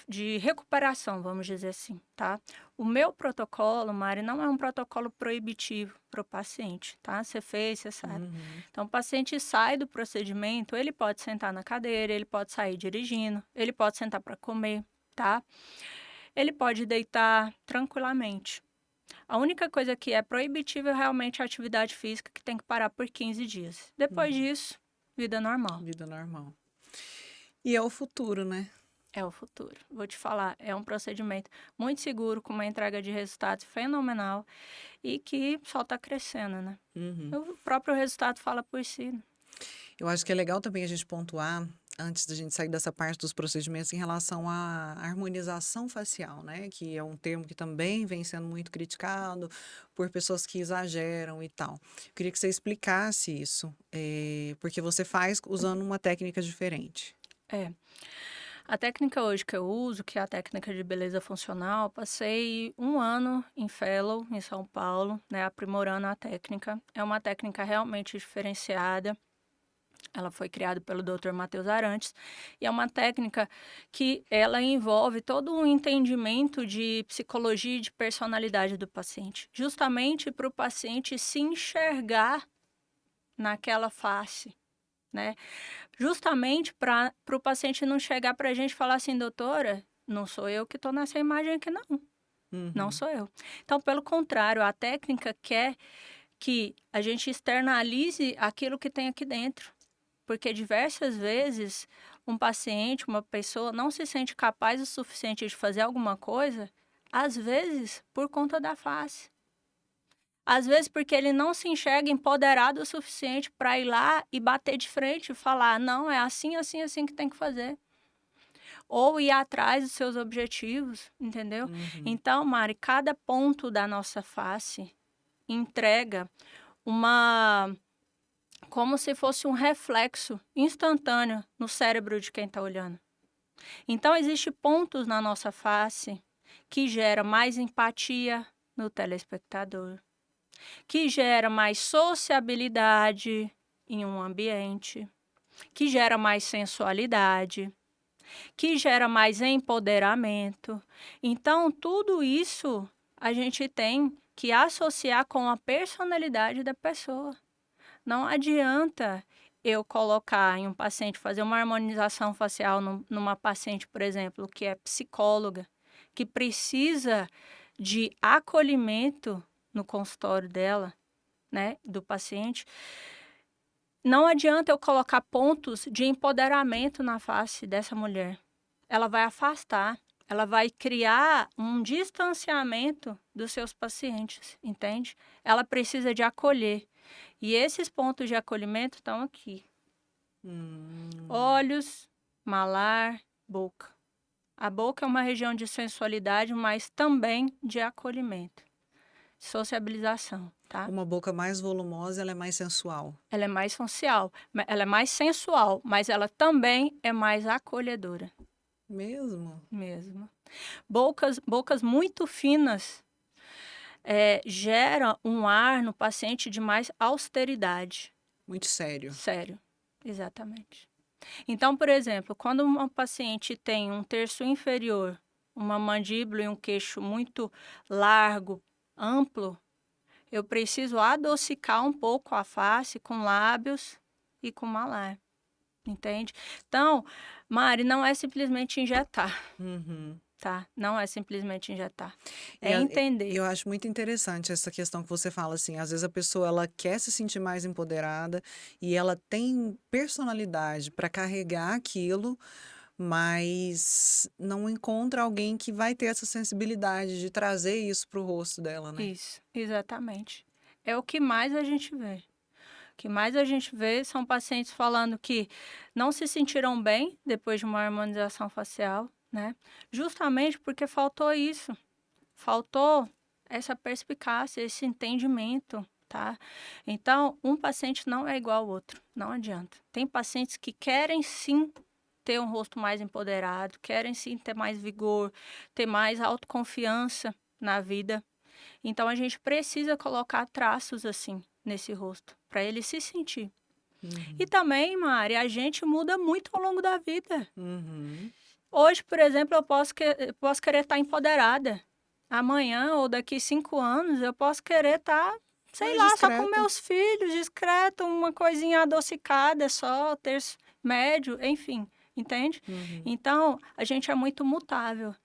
de recuperação, vamos dizer assim, tá? O meu protocolo, Mari, não é um protocolo proibitivo para o paciente, tá? Você fez, você sabe. Uhum. Então, o paciente sai do procedimento, ele pode sentar na cadeira, ele pode sair dirigindo, ele pode sentar para comer, tá? Ele pode deitar tranquilamente. A única coisa que é proibitiva é realmente a atividade física, que tem que parar por 15 dias. Depois Uhum. disso, vida normal. Vida normal. E é o futuro, né? É o futuro. Vou te falar, é um procedimento muito seguro, com uma entrega de resultados fenomenal e que só está crescendo, né? Uhum. O próprio resultado fala por si, né? Eu acho que é legal também a gente pontuar, antes da gente sair dessa parte dos procedimentos, em relação à harmonização facial, né? Que é um termo que também vem sendo muito criticado por pessoas que exageram e tal. Eu queria que você explicasse isso, porque você faz usando uma técnica diferente. É. A técnica hoje que eu uso, que é a técnica de beleza funcional, passei um ano em Fellow, em São Paulo, né, aprimorando a técnica. É uma técnica realmente diferenciada. Ela foi criada pelo Dr. Matheus Arantes e é uma técnica que ela envolve todo um entendimento de psicologia e de personalidade do paciente, justamente para o paciente se enxergar naquela face, né? Justamente para o paciente não chegar para a gente e falar assim, doutora, não sou eu que estou nessa imagem aqui, não. Não Uhum. sou eu. Então, pelo contrário, a técnica quer que a gente externalize aquilo que tem aqui dentro. Porque diversas vezes um paciente, uma pessoa, não se sente capaz o suficiente de fazer alguma coisa, às vezes por conta da face. Às vezes porque ele não se enxerga empoderado o suficiente para ir lá e bater de frente e falar, não, é assim, assim, assim que tem que fazer. Ou ir atrás dos seus objetivos, entendeu? Uhum. Então, Mari, cada ponto da nossa face entrega uma como se fosse um reflexo instantâneo no cérebro de quem está olhando. Então, existem pontos na nossa face que gera mais empatia no telespectador, que gera mais sociabilidade em um ambiente, que gera mais sensualidade, que gera mais empoderamento. Então, tudo isso a gente tem que associar com a personalidade da pessoa. Não adianta eu colocar em um paciente, fazer uma harmonização facial numa paciente, por exemplo, que é psicóloga, que precisa de acolhimento no consultório dela, né, do paciente. Não adianta eu colocar pontos de empoderamento na face dessa mulher. Ela vai afastar, ela vai criar um distanciamento dos seus pacientes, entende? Ela precisa de acolher. E esses pontos de acolhimento estão aqui: Hum. olhos, malar, boca. A boca é uma região de sensualidade, mas também de acolhimento, sociabilização, tá? Uma boca mais volumosa, ela é mais sensual. Ela é mais sensual, ela é mais sensual, mas ela também é mais acolhedora, Mesmo? mesmo. Bocas muito finas gera um ar no paciente de mais austeridade. Muito sério. Sério, exatamente. Então, por exemplo, quando uma paciente tem um terço inferior, uma mandíbula e um queixo muito largo, amplo, eu preciso adocicar um pouco a face com lábios e com malar, entende? Então, Mari, não é simplesmente injetar, Uhum. tá? Não é simplesmente injetar. E É a entender. eu acho muito interessante essa questão que você fala, assim, às vezes a pessoa ela quer se sentir mais empoderada e ela tem personalidade para carregar aquilo, mas não encontra alguém que vai ter essa sensibilidade de trazer isso para o rosto dela, né. Isso, exatamente. É o que mais a gente vê. O que mais a gente vê são pacientes falando que não se sentiram bem depois de uma harmonização facial, né? Justamente porque faltou isso, faltou essa perspicácia, esse entendimento, tá? Então, um paciente não é igual ao outro, não adianta. Tem pacientes que querem sim ter um rosto mais empoderado, querem sim ter mais vigor, ter mais autoconfiança na vida. Então a gente precisa colocar traços assim nesse rosto para ele se sentir. E Uhum. também, Mari, a gente muda muito ao longo da vida. Uhum. Hoje, por exemplo, eu posso querer estar empoderada. Amanhã ou daqui 5 anos eu posso querer estar, sei Mais lá, só com discreta. meus filhos, discreto, uma coisinha adocicada só, terço médio, enfim, entende? Uhum. Então, a gente é muito mutável.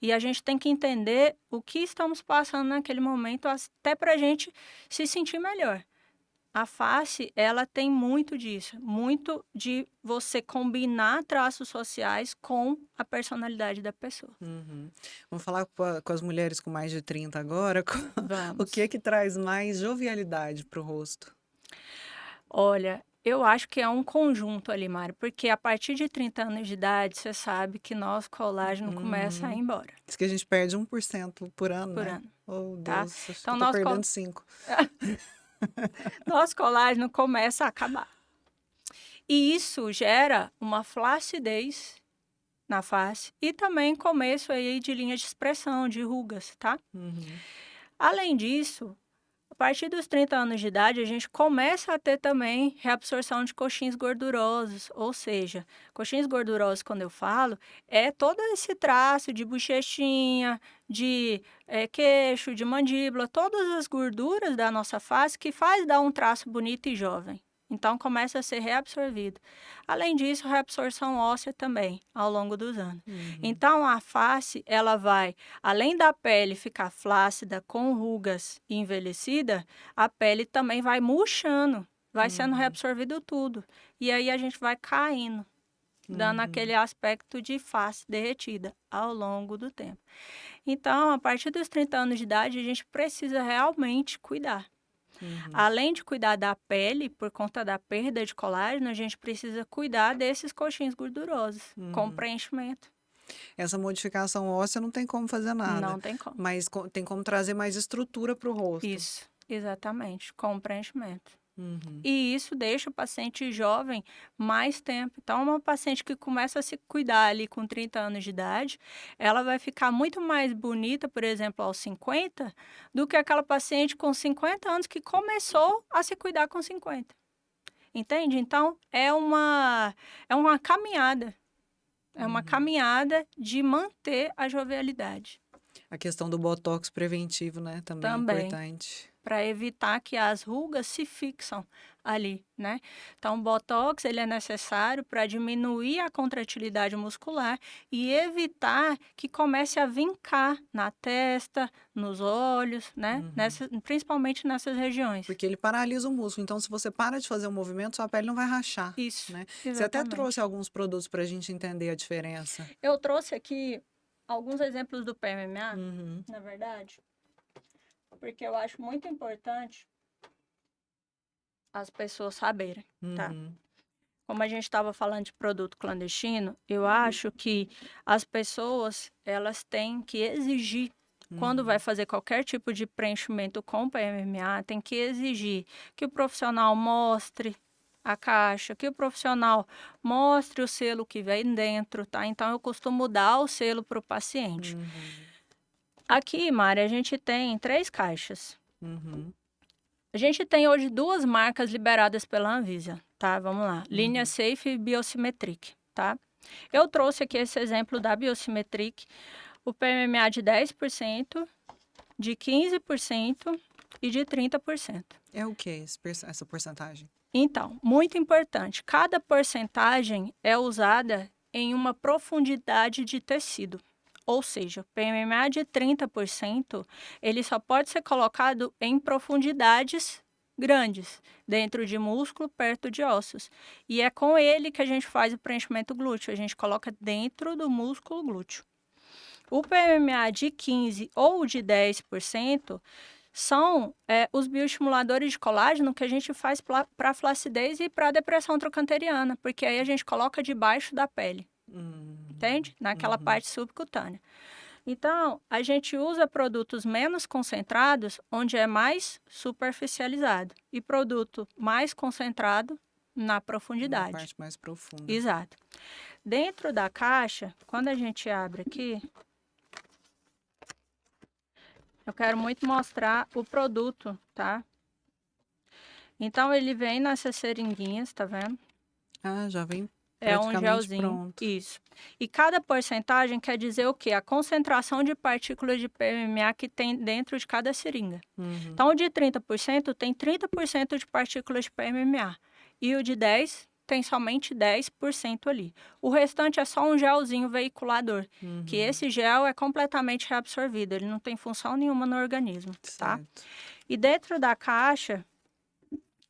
E a gente tem que entender o que estamos passando naquele momento, até para a gente se sentir melhor. A face, ela tem muito disso, muito de você combinar traços sociais com a personalidade da pessoa. Uhum. Vamos falar com as mulheres com mais de 30 agora, o que Vamos. que traz mais jovialidade para o rosto? Olha, eu acho que é um conjunto ali, Mário, porque a partir de 30 anos de idade, você sabe que nosso colágeno começa a ir Uhum. embora Diz que a gente perde 1% por ano, por né? ano, Oh, tá? Deus, acho que Então, eu tô perdendo 5. nosso colágeno começa a acabar. E isso gera uma flacidez na face e também começo aí de linhas de expressão, de rugas, tá? Uhum. Além disso, a partir dos 30 anos de idade, a gente começa a ter também reabsorção de coxins gordurosos, ou seja, coxins gordurosos, quando eu falo, é todo esse traço de bochechinha, de queixo, de mandíbula, todas as gorduras da nossa face que faz dar um traço bonito e jovem. Então, começa a ser reabsorvido. Além disso, reabsorção óssea também, ao longo dos anos. Uhum. Então, a face, ela vai, além da pele ficar flácida, com rugas e envelhecida, a pele também vai murchando, vai sendo Uhum. reabsorvido tudo. E aí a gente vai caindo, dando Uhum. aquele aspecto de face derretida ao longo do tempo. Então, a partir dos 30 anos de idade, a gente precisa realmente cuidar. Uhum. Além de cuidar da pele, por conta da perda de colágeno, a gente precisa cuidar desses coxins gordurosos, com Uhum. preenchimento. Essa modificação óssea não tem como fazer nada, Não tem como. mas tem como trazer mais estrutura para o rosto. Isso, exatamente, com preenchimento. Uhum. E isso deixa o paciente jovem mais tempo. Então, uma paciente que começa a se cuidar ali com 30 anos de idade, ela vai ficar muito mais bonita, por exemplo, aos 50, do que aquela paciente com 50 anos que começou a se cuidar com 50. Entende? Então, é uma caminhada. É uma Uhum. caminhada de manter a jovialidade A questão do botox preventivo, né, também é também, importante. para evitar que as rugas se fixam ali, né? Então, o botox ele é necessário para diminuir a contratilidade muscular e evitar que comece a vincar na testa, nos olhos, né? Uhum. Principalmente nessas regiões. Porque ele paralisa o músculo, então se você para de fazer o movimento, sua pele não vai rachar, Isso, né. Você até trouxe exatamente. alguns produtos para a gente entender a diferença. Eu trouxe aqui alguns exemplos do PMMA, Uhum. na verdade, porque eu acho muito importante as pessoas saberem, tá? Uhum. como a gente estava falando de produto clandestino, eu acho que as pessoas, elas têm que exigir, quando vai Uhum. fazer qualquer tipo de preenchimento com PMMA, tem que exigir que o profissional mostre a caixa, que o profissional mostre o selo que vem dentro, tá? Então, eu costumo dar o selo para o paciente. Uhum. Aqui, Mari, a gente tem 3 caixas. Uhum. A gente tem hoje 2 marcas liberadas pela Anvisa, tá? Vamos lá. Linha Uhum. Safe e Biosymmetric, tá? Eu trouxe aqui esse exemplo da Biosymmetric, o PMMA de 10%, de 15% e de 30%. É o que essa porcentagem? Então, muito importante, cada porcentagem é usada em uma profundidade de tecido. Ou seja, o PMMA de 30%, ele só pode ser colocado em profundidades grandes, dentro de músculo, perto de ossos. E é com ele que a gente faz o preenchimento glúteo, a gente coloca dentro do músculo glúteo. O PMMA de 15% ou de 10% são os bioestimuladores de colágeno que a gente faz para flacidez e para depressão trocanteriana, porque aí a gente coloca debaixo da pele, entende? Naquela Uhum. parte subcutânea. Então, a gente usa produtos menos concentrados, onde é mais superficializado, e produto mais concentrado na Na profundidade. parte mais profunda. Exato. Dentro da caixa, quando a gente abre aqui, eu quero muito mostrar o produto, tá? Então, ele vem nessas seringuinhas, tá vendo? Ah, já vem É um praticamente gelzinho, pronto. isso. E cada porcentagem quer dizer o quê? A concentração de partículas de PMMA que tem dentro de cada seringa. Uhum. Então, o de 30% tem 30% de partículas de PMMA. E o de 10% tem somente 10% ali. O restante é só um gelzinho veiculador, que Uhum. esse gel é completamente reabsorvido, ele não tem função nenhuma no organismo, tá? Certo. E dentro da caixa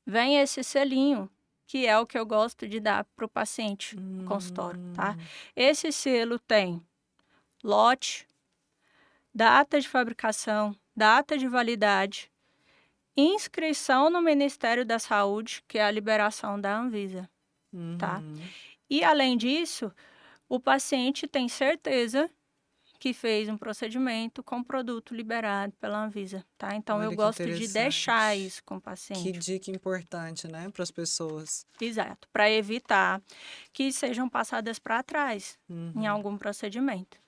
vem esse selinho, que é o que eu gosto de dar para o paciente no consultório, tá? Hum. Esse selo tem lote, data de fabricação, data de validade, inscrição no Ministério da Saúde, que é a liberação da Anvisa, tá? Uhum. E além disso, o paciente tem certeza que fez um procedimento com produto liberado pela Anvisa, tá? Então eu Olha que gosto de deixar interessante. isso com o Que paciente. dica importante, né, para as pessoas. Exato, para evitar que sejam passadas para trás em Uhum. algum procedimento.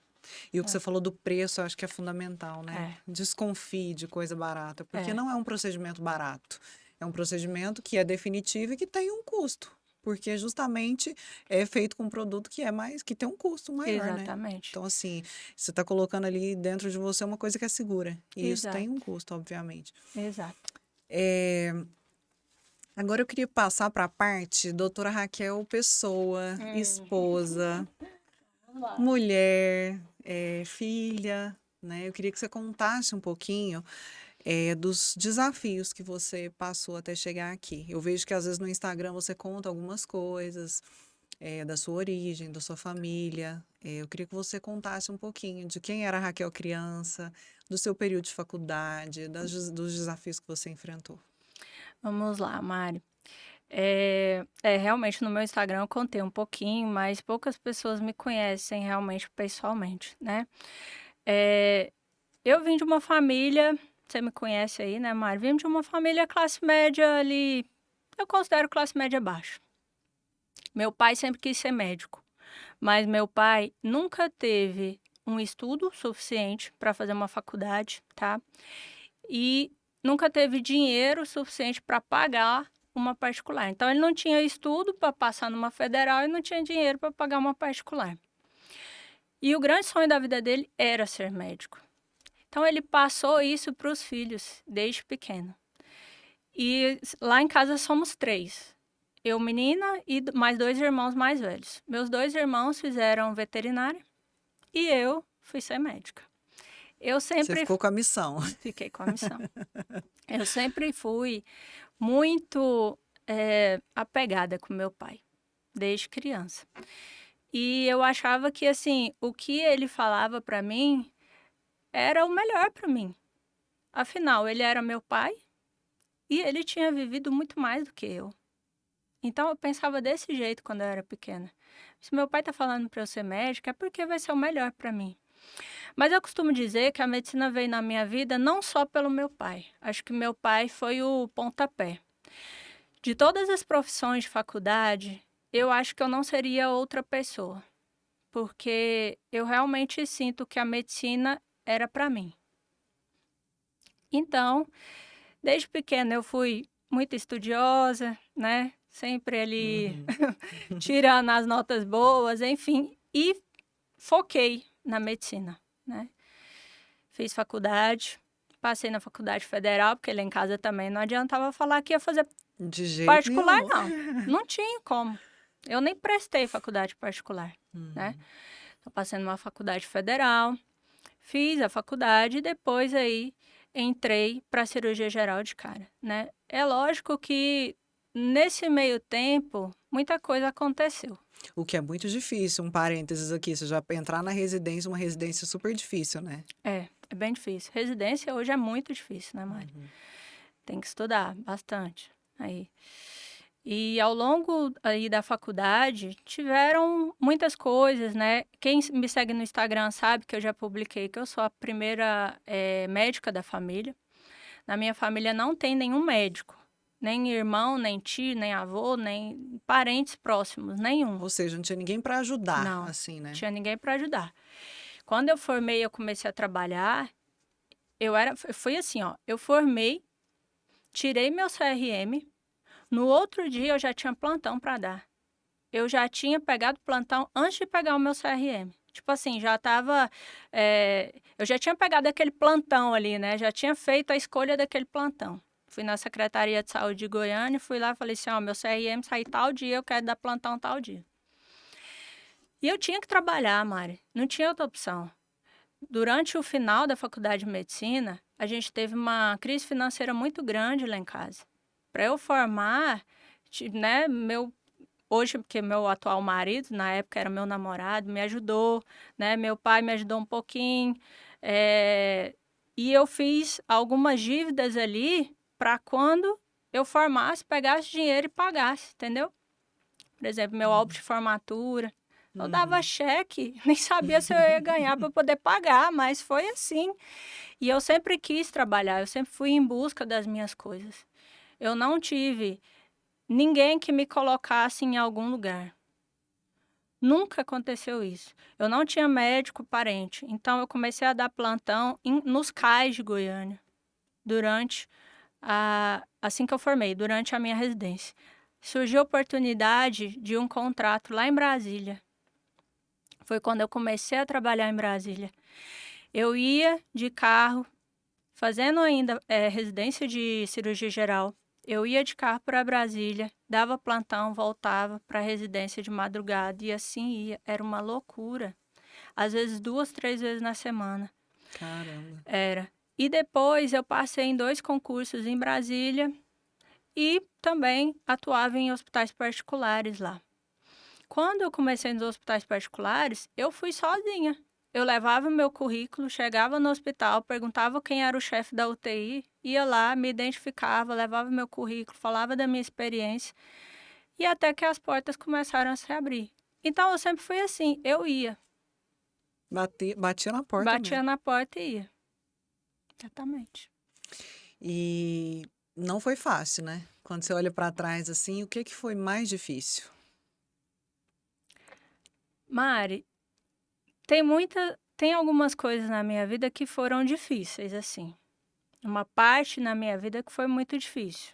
E o que você falou do preço, eu acho que é fundamental, né? É, Desconfie de coisa barata, porque é, não é um procedimento barato. É um procedimento que é definitivo e que tem um custo, porque justamente é feito com um produto que é mais, que tem um custo maior, né? exatamente, Então, assim, você está colocando ali dentro de você uma coisa que é segura. E isso tem um exato, custo, obviamente. exato. É, agora eu queria passar para a parte, doutora Raquel Pessoa, Hum. esposa, Vamos lá. mulher, filha, né? Eu queria que você contasse um pouquinho, dos desafios que você passou até chegar aqui. Eu vejo que às vezes no Instagram você conta algumas coisas, da sua origem, da sua família. Eu queria que você contasse um pouquinho de quem era a Raquel criança, do seu período de faculdade, dos desafios que você enfrentou. Vamos lá, Mari. Realmente no meu Instagram eu contei um pouquinho, mas poucas pessoas me conhecem realmente pessoalmente, né? É, eu vim de uma família, você me conhece aí, né, Mari? Vim de uma família classe média ali, eu considero classe média baixa. Meu pai sempre quis ser médico, mas meu pai nunca teve um estudo suficiente para fazer uma faculdade, tá? E nunca teve dinheiro suficiente para pagar uma particular. Então ele não tinha estudo para passar numa federal e não tinha dinheiro para pagar uma particular. E o grande sonho da vida dele era ser médico. Então ele passou isso para os filhos desde pequeno. E lá em casa somos 3. Eu, menina, e mais 2 irmãos mais velhos. Meus 2 irmãos fizeram veterinária e eu fui ser médica. Eu Você sempre ficou com a missão. fiquei com a missão. Eu sempre fui muito apegada com meu pai, desde criança. E eu achava que, assim, o que ele falava para mim era o melhor para mim. Afinal, ele era meu pai e ele tinha vivido muito mais do que eu. Então eu pensava desse jeito quando eu era pequena. Se meu pai tá falando para eu ser médica, é porque vai ser o melhor para mim. Mas eu costumo dizer que a medicina veio na minha vida não só pelo meu pai. Acho que meu pai foi o pontapé. De todas as profissões de faculdade, eu acho que eu não seria outra pessoa, porque eu realmente sinto que a medicina era para mim. Então, desde pequena eu fui muito estudiosa, né? Sempre ali Uhum. tirando as notas boas, enfim, e foquei na medicina, né? Fiz faculdade, passei na faculdade federal, porque lá em casa também não adiantava falar que ia fazer De jeito particular, nenhum. não. Não tinha como. Eu nem prestei faculdade particular, né? Uhum. Tô passando numa faculdade federal, fiz a faculdade e depois aí entrei para cirurgia geral de cara, né? É lógico que nesse meio tempo muita coisa aconteceu. O que é muito difícil, um parênteses aqui, você já entrar na residência, uma residência super difícil, né? É bem difícil. Residência hoje é muito difícil, né, Mari? Uhum. Tem que estudar bastante. Aí. E ao longo aí da faculdade tiveram muitas coisas, né? Quem me segue no Instagram sabe que eu já publiquei que eu sou a primeira médica da família. Na minha família não tem nenhum médico, nem irmão, nem tio, nem avô, nem parentes próximos, nenhum. Ou seja, não tinha ninguém para ajudar, Não, assim, né? tinha ninguém para ajudar. Quando eu formei, eu comecei a trabalhar. Foi assim, ó. Eu formei, tirei meu CRM. No outro dia eu já tinha plantão para dar. Eu já tinha pegado plantão antes de pegar o meu CRM. Tipo assim, já estava. Eu já tinha pegado aquele plantão ali, né? Já tinha feito a escolha daquele plantão. Fui na Secretaria de Saúde de Goiânia, fui lá e falei assim: ó, meu CRM sai tal dia, eu quero dar plantão tal dia. E eu tinha que trabalhar, Mari. Não tinha outra opção. Durante o final da faculdade de medicina, a gente teve uma crise financeira muito grande lá em casa. Para eu formar, né, hoje, porque meu atual marido, na época era meu namorado, me ajudou, né? Meu pai me ajudou um pouquinho. E eu fiz algumas dívidas ali para quando eu formasse, pegasse dinheiro e pagasse, entendeu? Por exemplo, meu álbum de formatura. Eu dava Uhum. cheque, nem sabia se eu ia ganhar para poder pagar, mas foi assim. E eu sempre quis trabalhar, eu sempre fui em busca das minhas coisas. Eu não tive ninguém que me colocasse em algum lugar. Nunca aconteceu isso. Eu não tinha médico parente, então eu comecei a dar plantão nos CAIS de Goiânia, assim que eu formei, durante a minha residência. Surgiu a oportunidade de um contrato lá em Brasília. Foi quando eu comecei a trabalhar em Brasília. Eu ia de carro, fazendo ainda residência de cirurgia geral. Eu ia de carro para Brasília, dava plantão, voltava para a residência de madrugada e assim ia. Era uma loucura. Às vezes 2, 3 vezes na semana. Caramba. Era. E depois eu passei em 2 concursos em Brasília e também atuava em hospitais particulares lá. Quando eu comecei nos hospitais particulares, eu fui sozinha. Eu levava o meu currículo, chegava no hospital, perguntava quem era o chefe da UTI, ia lá, me identificava, levava meu currículo, falava da minha experiência e até que as portas começaram a se abrir. Então eu sempre fui assim, eu ia, Batia na porta batia mesmo. na porta e ia. Exatamente. E não foi fácil, né? Quando você olha para trás assim, o que que foi mais difícil? Mari, tem algumas coisas na minha vida que foram difíceis, assim. Uma parte na minha vida que foi muito difícil.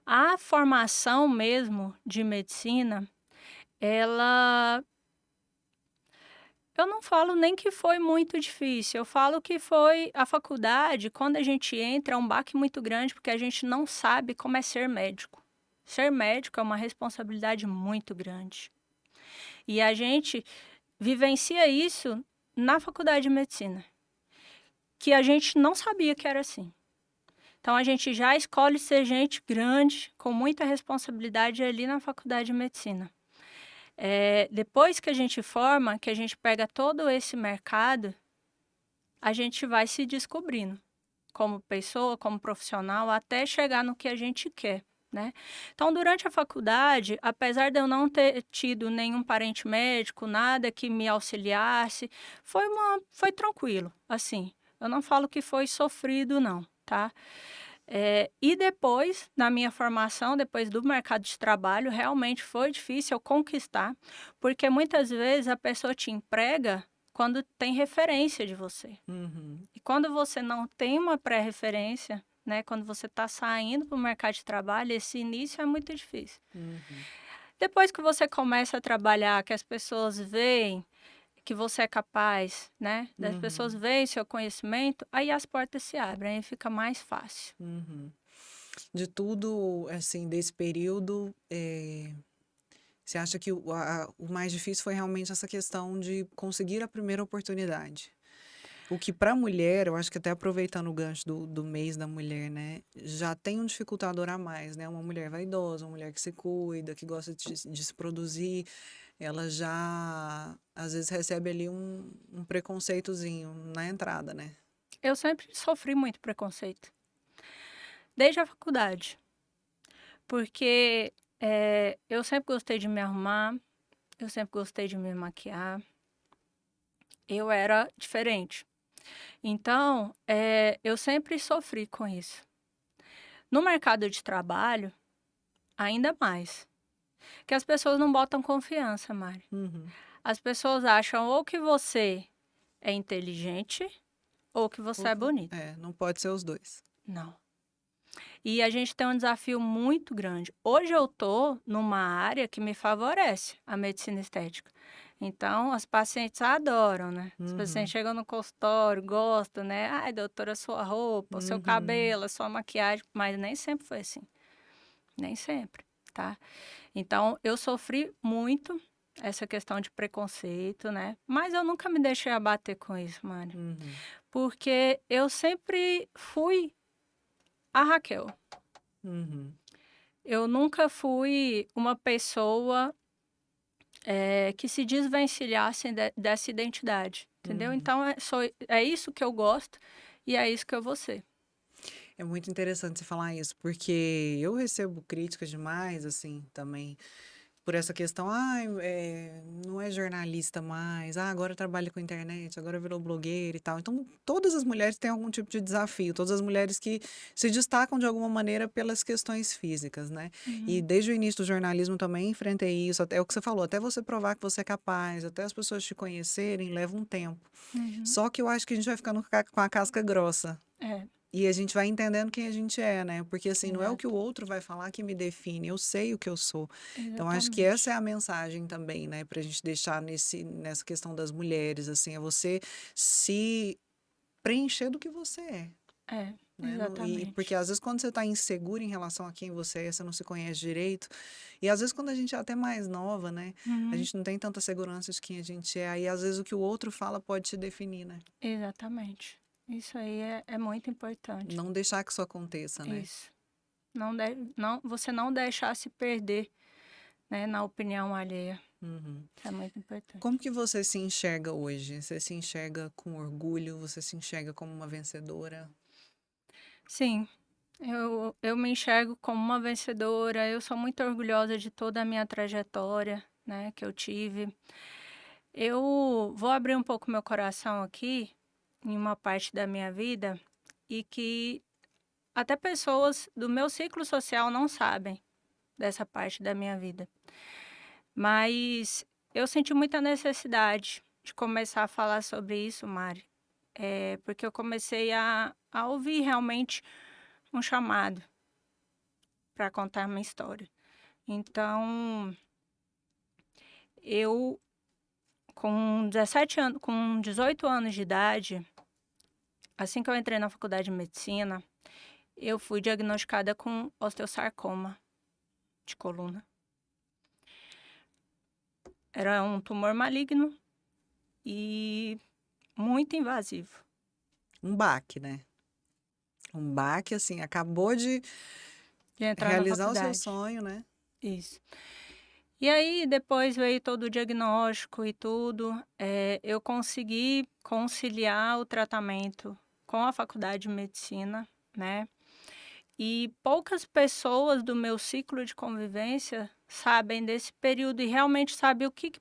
A formação mesmo de medicina, ela eu não falo nem que foi muito difícil, eu falo que foi a faculdade, quando a gente entra, é um baque muito grande, porque a gente não sabe como é ser médico. Ser médico é uma responsabilidade muito grande. E a gente vivencia isso na faculdade de medicina, que a gente não sabia que era assim. Então a gente já escolhe ser gente grande, com muita responsabilidade ali na faculdade de medicina. Depois que a gente forma, que a gente pega todo esse mercado, a gente vai se descobrindo como pessoa, como profissional, até chegar no que a gente quer. né. Então, durante a faculdade, apesar de eu não ter tido nenhum parente médico, nada que me auxiliasse, foi tranquilo, assim. Eu não falo que foi sofrido não, tá. E depois, na minha formação, depois do mercado de trabalho, realmente foi difícil eu conquistar, porque muitas vezes a pessoa te emprega quando tem referência de você. Uhum, E quando você não tem uma pré-referência, né, quando você está saindo para o mercado de trabalho, esse início é muito difícil. uhum, Depois que você começa a trabalhar, que as pessoas veem que você é capaz, né, das pessoas uhum, veem seu conhecimento, aí as portas se abrem, aí fica mais fácil. uhum. De tudo, assim, desse período, você acha que o mais difícil foi realmente essa questão de conseguir a primeira oportunidade? O que para a mulher, eu acho que até aproveitando o gancho do mês da mulher, né, já tem um dificultador a mais, né, uma mulher vaidosa, uma mulher que se cuida, que gosta de se produzir, ela já, às vezes, recebe ali um preconceitozinho na entrada, né? Eu sempre sofri muito preconceito, desde a faculdade, porque, eu sempre gostei de me arrumar, eu sempre gostei de me maquiar, eu era diferente. Então, eu sempre sofri com isso. No mercado de trabalho, ainda mais, que as pessoas não botam confiança, Mari. Uhum. As pessoas acham ou que você é inteligente ou que você Ou é que bonita. não pode ser os dois. Não. E a gente tem um desafio muito grande. Hoje eu tô numa área que me favorece, a medicina estética. Então, as pacientes adoram, né? Os pacientes Uhum, chegam no consultório, gostam, né? Ai, doutora, sua roupa, o seu uhum, cabelo, a sua maquiagem. Mas nem sempre foi assim. Nem sempre, tá? Então, eu sofri muito essa questão de preconceito, né? Mas eu nunca me deixei abater com isso, Mari. uhum, Porque eu sempre fui a Raquel. uhum, Eu nunca fui uma pessoa, que se desvencilhasse dessa identidade, entendeu? uhum. Então é isso que eu gosto e é isso que eu vou ser. É muito interessante você falar isso, porque eu recebo críticas demais, assim, também, por essa questão, não é jornalista mais, agora trabalha com internet, agora virou blogueira e tal. Então, todas as mulheres têm algum tipo de desafio, todas as mulheres que se destacam de alguma maneira pelas questões físicas, né? E Uhum, desde o início do jornalismo também enfrentei isso, até o que você falou, até você provar que você é capaz, até as pessoas te conhecerem, leva um tempo. uhum. Só que eu acho que a gente vai ficando com a casca grossa. É, E a gente vai entendendo quem a gente é, né? Porque assim, não é o que o exato, outro vai falar que me define, eu sei o que eu sou. Então, acho que essa exatamente. é a mensagem também, né, pra gente deixar nessa questão das mulheres, assim, é você se preencher do que você é. É, Né? E porque exatamente. às vezes quando você está inseguro em relação a quem você é, você não se conhece direito. E às vezes quando a gente é até mais nova, né? A Uhum, gente não tem tanta segurança de quem a gente é. Aí às vezes o que o outro fala pode te definir, né? exatamente. Isso aí é muito importante. Não deixar que isso aconteça, né? Isso. Não, você não deixar se perder, né, na opinião alheia. Uhum. Isso é muito Como importante. que você se enxerga hoje? Você se enxerga com orgulho? Você se enxerga como uma vencedora? Sim, eu me enxergo como uma vencedora, eu sou muito orgulhosa de toda a minha trajetória, né, que eu tive. Eu vou abrir um pouco meu coração aqui, em uma parte da minha vida, e que até pessoas do meu ciclo social não sabem dessa parte da minha vida. Mas eu senti muita necessidade de começar a falar sobre isso, Mari, porque eu comecei a ouvir realmente um chamado para contar minha história. Então, eu com 18 anos de idade, assim que eu entrei na faculdade de medicina, eu fui diagnosticada com osteosarcoma de coluna. Era um tumor maligno e muito invasivo. Um baque, né? Um baque, assim, acabou de De entrar na realizar o seu faculdade. sonho, né? Isso. E aí, depois veio todo o diagnóstico e tudo, eu consegui conciliar o tratamento com a faculdade de medicina, né? E poucas pessoas do meu ciclo de convivência sabem desse período e realmente sabem o que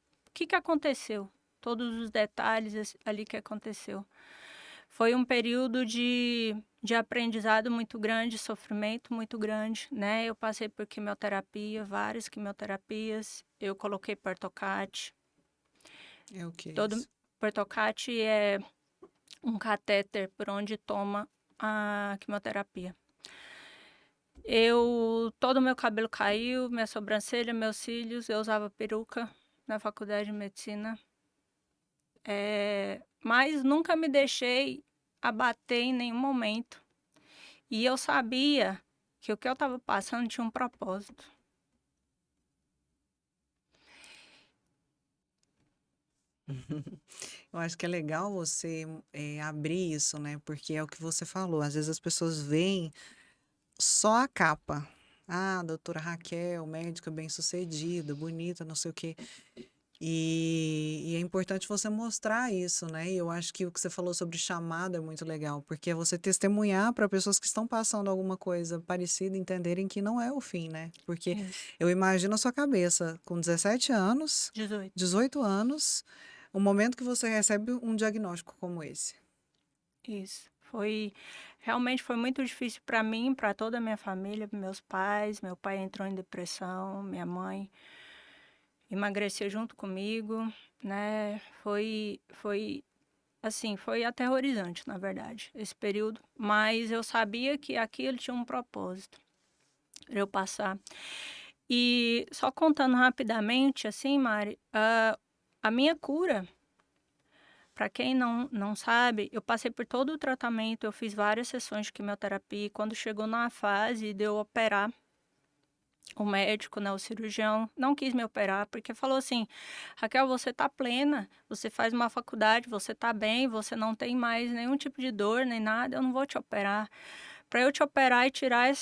aconteceu, todos os detalhes ali que aconteceu. Foi um período de aprendizado muito grande, sofrimento muito grande, né? Eu passei por quimioterapia, várias quimioterapias, eu coloquei Pertocate. É o que Todo isso? Pertocate é um catéter por onde toma a quimioterapia. Todo o meu cabelo caiu, minha sobrancelha, meus cílios, eu usava peruca na faculdade de medicina. Mas nunca me deixei abater em nenhum momento. E eu sabia que o que eu estava passando tinha um propósito. Eu acho que é legal você abrir isso, né? Porque é o que você falou. Às vezes as pessoas veem só a capa. Ah, doutora Raquel, médica bem-sucedida, bonita, não sei o quê. E é importante você mostrar isso, né? E eu acho que o que você falou sobre chamado é muito legal, porque é você testemunhar para pessoas que estão passando alguma coisa parecida entenderem que não é o fim, né? Porque Isso. eu imagino a sua cabeça com 17 anos, 18. 18 anos, o momento que você recebe um diagnóstico como esse. Isso. Realmente foi muito difícil para mim, para toda a minha família, meus pais. Meu pai entrou em depressão, minha mãe emagreceu junto comigo, né? Foi aterrorizante, na verdade, esse período. Mas eu sabia que aquilo tinha um propósito para eu passar. E só contando rapidamente, assim, Mari, a minha cura, para quem não sabe, eu passei por todo o tratamento, eu fiz várias sessões de quimioterapia. E quando chegou na fase de eu operar, o médico, né, o cirurgião, não quis me operar, porque falou assim: Raquel, você tá plena, você faz uma faculdade, você tá bem, você não tem mais nenhum tipo de dor, nem nada, eu não vou te operar. Para eu te operar e tirar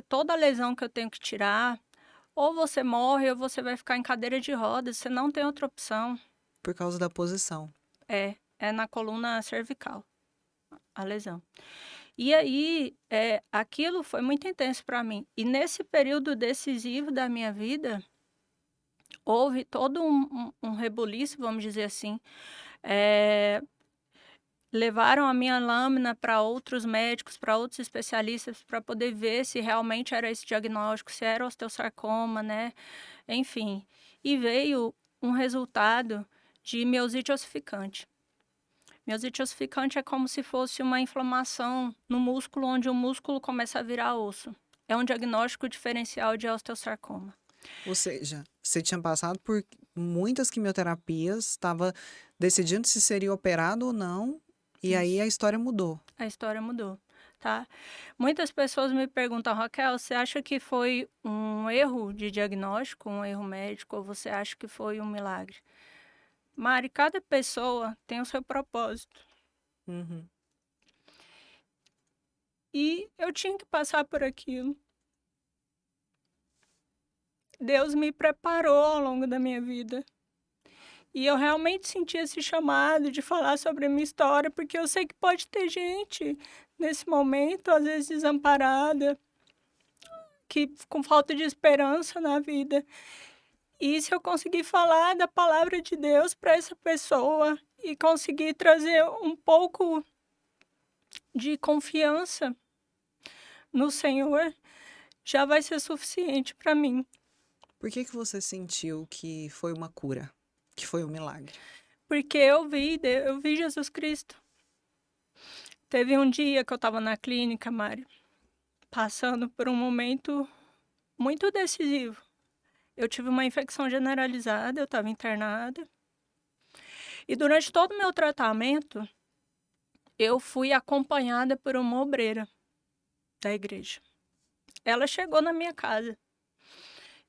toda a lesão que eu tenho que tirar, ou você morre ou você vai ficar em cadeira de rodas, você não tem outra opção. Por causa da posição. É na coluna cervical, a lesão. E aí, aquilo foi muito intenso para mim. E nesse período decisivo da minha vida, houve todo um rebuliço, vamos dizer assim. Eh, Levaram a minha lâmina para outros médicos, para outros especialistas, para poder ver se realmente era esse diagnóstico, se era osteosarcoma, né? Enfim. E veio um resultado de miosite ossificante. Miosite ossificante é como se fosse uma inflamação no músculo, onde o músculo começa a virar osso. É um diagnóstico diferencial de osteosarcoma. Ou seja, você tinha passado por muitas quimioterapias, estava decidindo se seria operado ou não, e aí Isso. a história mudou. A história mudou, tá? Muitas pessoas me perguntam: Raquel, você acha que foi um erro de diagnóstico, um erro médico, ou você acha que foi um milagre? Mari, cada pessoa tem o seu propósito. Uhum. E eu tinha que passar por aquilo. Deus me preparou ao longo da minha vida. E eu realmente senti esse chamado de falar sobre a minha história, porque eu sei que pode ter gente nesse momento, às vezes desamparada, que com falta de esperança na vida. E se eu conseguir falar da palavra de Deus para essa pessoa e conseguir trazer um pouco de confiança no Senhor, já vai ser suficiente para mim. Por que que você sentiu que foi uma cura, que foi um milagre? Porque eu vi Jesus Cristo. Teve um dia que eu estava na clínica, Mari, passando por um momento muito decisivo. Eu tive uma infecção generalizada, eu estava internada. E durante todo o meu tratamento, eu fui acompanhada por uma obreira da igreja. Ela chegou na minha casa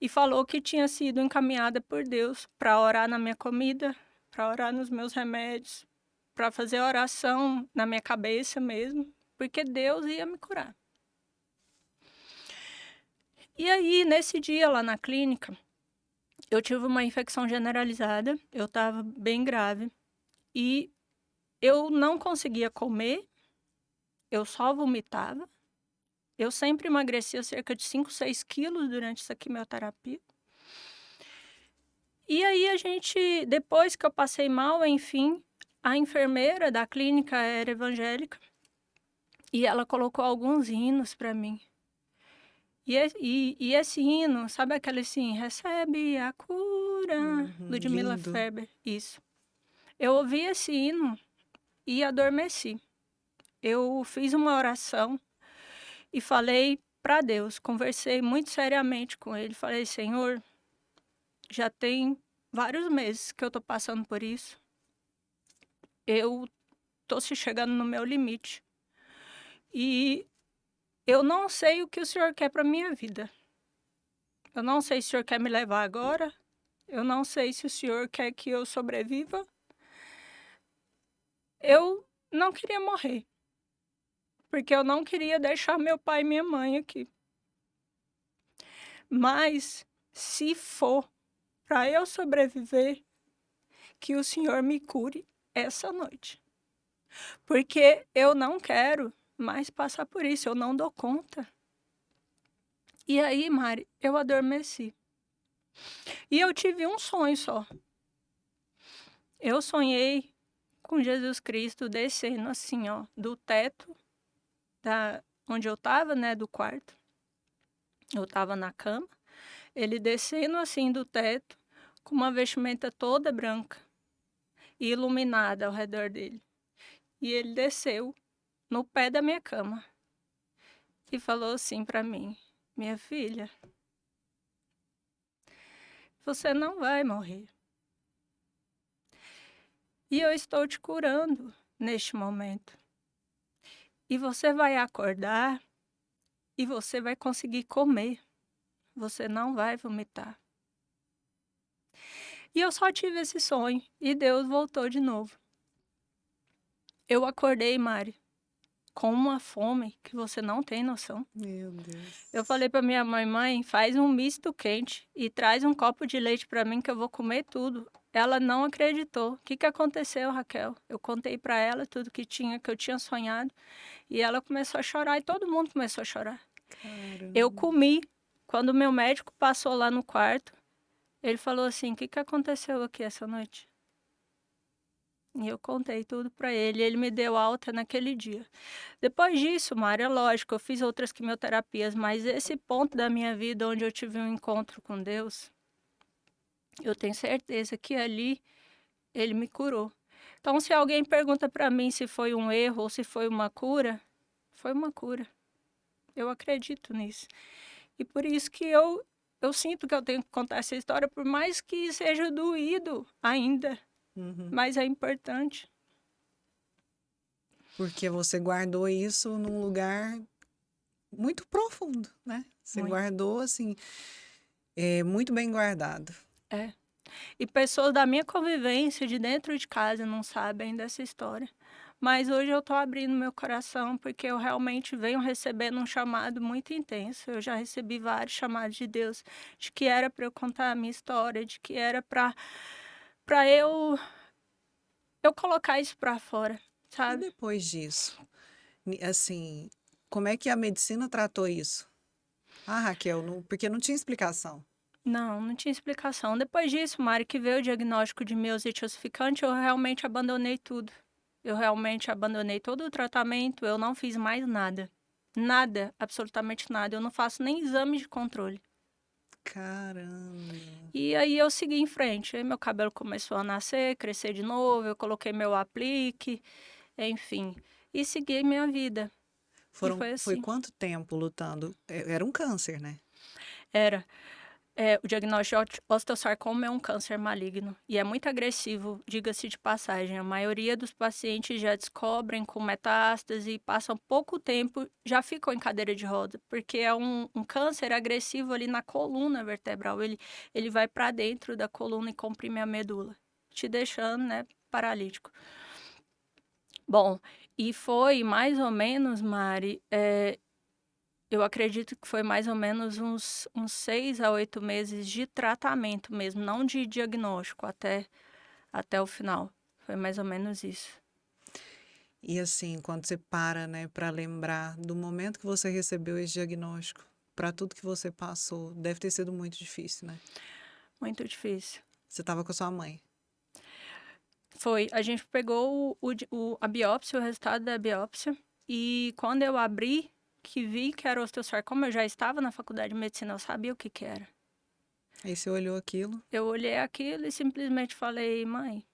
e falou que tinha sido encaminhada por Deus para orar na minha comida, para orar nos meus remédios, para fazer oração na minha cabeça mesmo, porque Deus ia me curar. E aí, nesse dia lá na clínica, eu tive uma infecção generalizada, eu estava bem grave e eu não conseguia comer, eu só vomitava Eu sempre emagrecia cerca de 5, 6 quilos durante essa quimioterapia. E aí depois que eu passei mal, enfim, a enfermeira da clínica era evangélica e ela colocou alguns hinos para mim. E esse hino, sabe aquele assim, recebe a cura, Ludmilla Lindo. Ferber, isso. Eu ouvi esse hino e adormeci. Eu fiz uma oração e falei para Deus, conversei muito seriamente com ele, falei, Senhor, já tem vários meses que eu tô passando por isso. Eu tô se chegando no meu limite. E eu não sei o que o Senhor quer para minha vida. Eu não sei se o Senhor quer me levar agora. Eu não sei se o Senhor quer que eu sobreviva. Eu não queria morrer, porque eu não queria deixar meu pai e minha mãe aqui. Mas se for para eu sobreviver, que o Senhor me cure essa noite. Porque eu não quero mais passar por isso, eu não dou conta. E aí, Mari, eu adormeci. E eu tive um sonho só. Eu sonhei com Jesus Cristo descendo assim, ó, do teto onde eu estava, né, do quarto. Eu estava na cama, ele descendo assim do teto, com uma vestimenta toda branca e iluminada ao redor dele. E ele desceu no pé da minha cama e falou assim para mim: minha filha, você não vai morrer. E eu estou te curando neste momento. E você vai acordar e você vai conseguir comer. Você não vai vomitar. E eu só tive esse sonho e Deus voltou de novo. Eu acordei, Mari, com uma fome que você não tem noção. Meu Deus. Eu falei para minha mãe, faz um misto quente e traz um copo de leite para mim que eu vou comer tudo. Ela não acreditou. O que aconteceu, Raquel? Eu contei para ela tudo que eu tinha sonhado, e ela começou a chorar e todo mundo começou a chorar. Eu Caramba. comi. Quando o meu médico passou lá no quarto, ele falou assim: o que aconteceu aqui essa noite? E eu contei tudo para ele. Ele me deu alta naquele dia. Depois disso, Mária, lógico, eu fiz outras quimioterapias, mas esse ponto da minha vida onde eu tive um encontro com Deus, eu tenho certeza que ali ele me curou. Então, se alguém pergunta para mim se foi um erro ou se foi uma cura, foi uma cura. Eu acredito nisso. E por isso que eu sinto que eu tenho que contar essa história, por mais que seja doído ainda, Uhum. mas é importante. Porque você guardou isso num lugar muito profundo, né? Você Muito. guardou assim, muito bem guardado. É. E pessoas da minha convivência de dentro de casa não sabem dessa história. Mas hoje eu estou abrindo meu coração porque eu realmente venho recebendo um chamado muito intenso. Eu já recebi vários chamados de Deus, de que era para eu contar a minha história, de que era para eu colocar isso para fora, E sabe? depois disso, assim, como é que a medicina tratou isso? Ah, Raquel, porque não tinha explicação. Não, não tinha explicação. Depois disso, Mari, que veio o diagnóstico de miosite ossificante, eu realmente abandonei tudo. Eu realmente abandonei todo o tratamento, eu não fiz mais nada. Nada, absolutamente nada. Eu não faço nem exame de controle. Caramba. E aí eu segui em frente. Aí meu cabelo começou a nascer, crescer de novo, eu coloquei meu aplique, enfim. E segui minha vida. E foi Foi assim. quanto tempo lutando? Era um câncer, né? Era. O diagnóstico de osteosarcoma é um câncer maligno e é muito agressivo, diga-se de passagem. A maioria dos pacientes já descobrem com metástase e passam pouco tempo, já ficam em cadeira de roda, porque é um câncer agressivo ali na coluna vertebral. Ele vai para dentro da coluna e comprime a medula, te deixando, né, paralítico. Bom, e foi mais ou menos, Mari, eu acredito que foi mais ou menos uns 6 a 8 meses de tratamento mesmo, não de diagnóstico até o final. Foi mais ou menos isso. E assim, quando você para, né, para lembrar do momento que você recebeu esse diagnóstico, para tudo que você passou, deve ter sido muito difícil, né? Muito difícil. Você estava com a sua mãe. Foi, a gente pegou a biópsia, o resultado da biópsia, e quando eu abri, que vi que era osteosarcoma, eu já estava na faculdade de medicina, eu sabia o que que era. Aí você olhou aquilo, Eu olhei aquilo e simplesmente falei, mãe,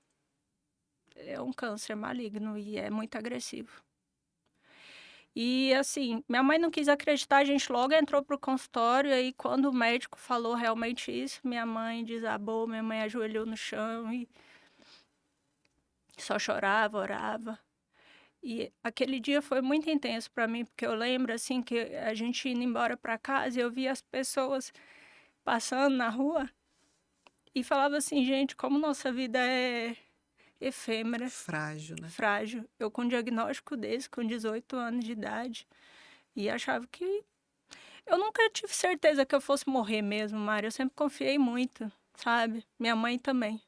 é um câncer maligno e é muito agressivo. E assim, minha mãe não quis acreditar, a gente logo entrou pro consultório, e aí quando o médico falou realmente isso, minha mãe desabou, minha mãe ajoelhou no chão e só chorava, orava. E aquele dia foi muito intenso para mim, porque eu lembro assim que a gente indo embora para casa, eu via as pessoas passando na rua e falava assim, gente, como nossa vida é efêmera, frágil, né? frágil. Eu com um diagnóstico desse, com 18 anos de idade, e achava que eu nunca tive certeza que eu fosse morrer mesmo, Mari. Eu sempre confiei muito, sabe? Minha mãe também.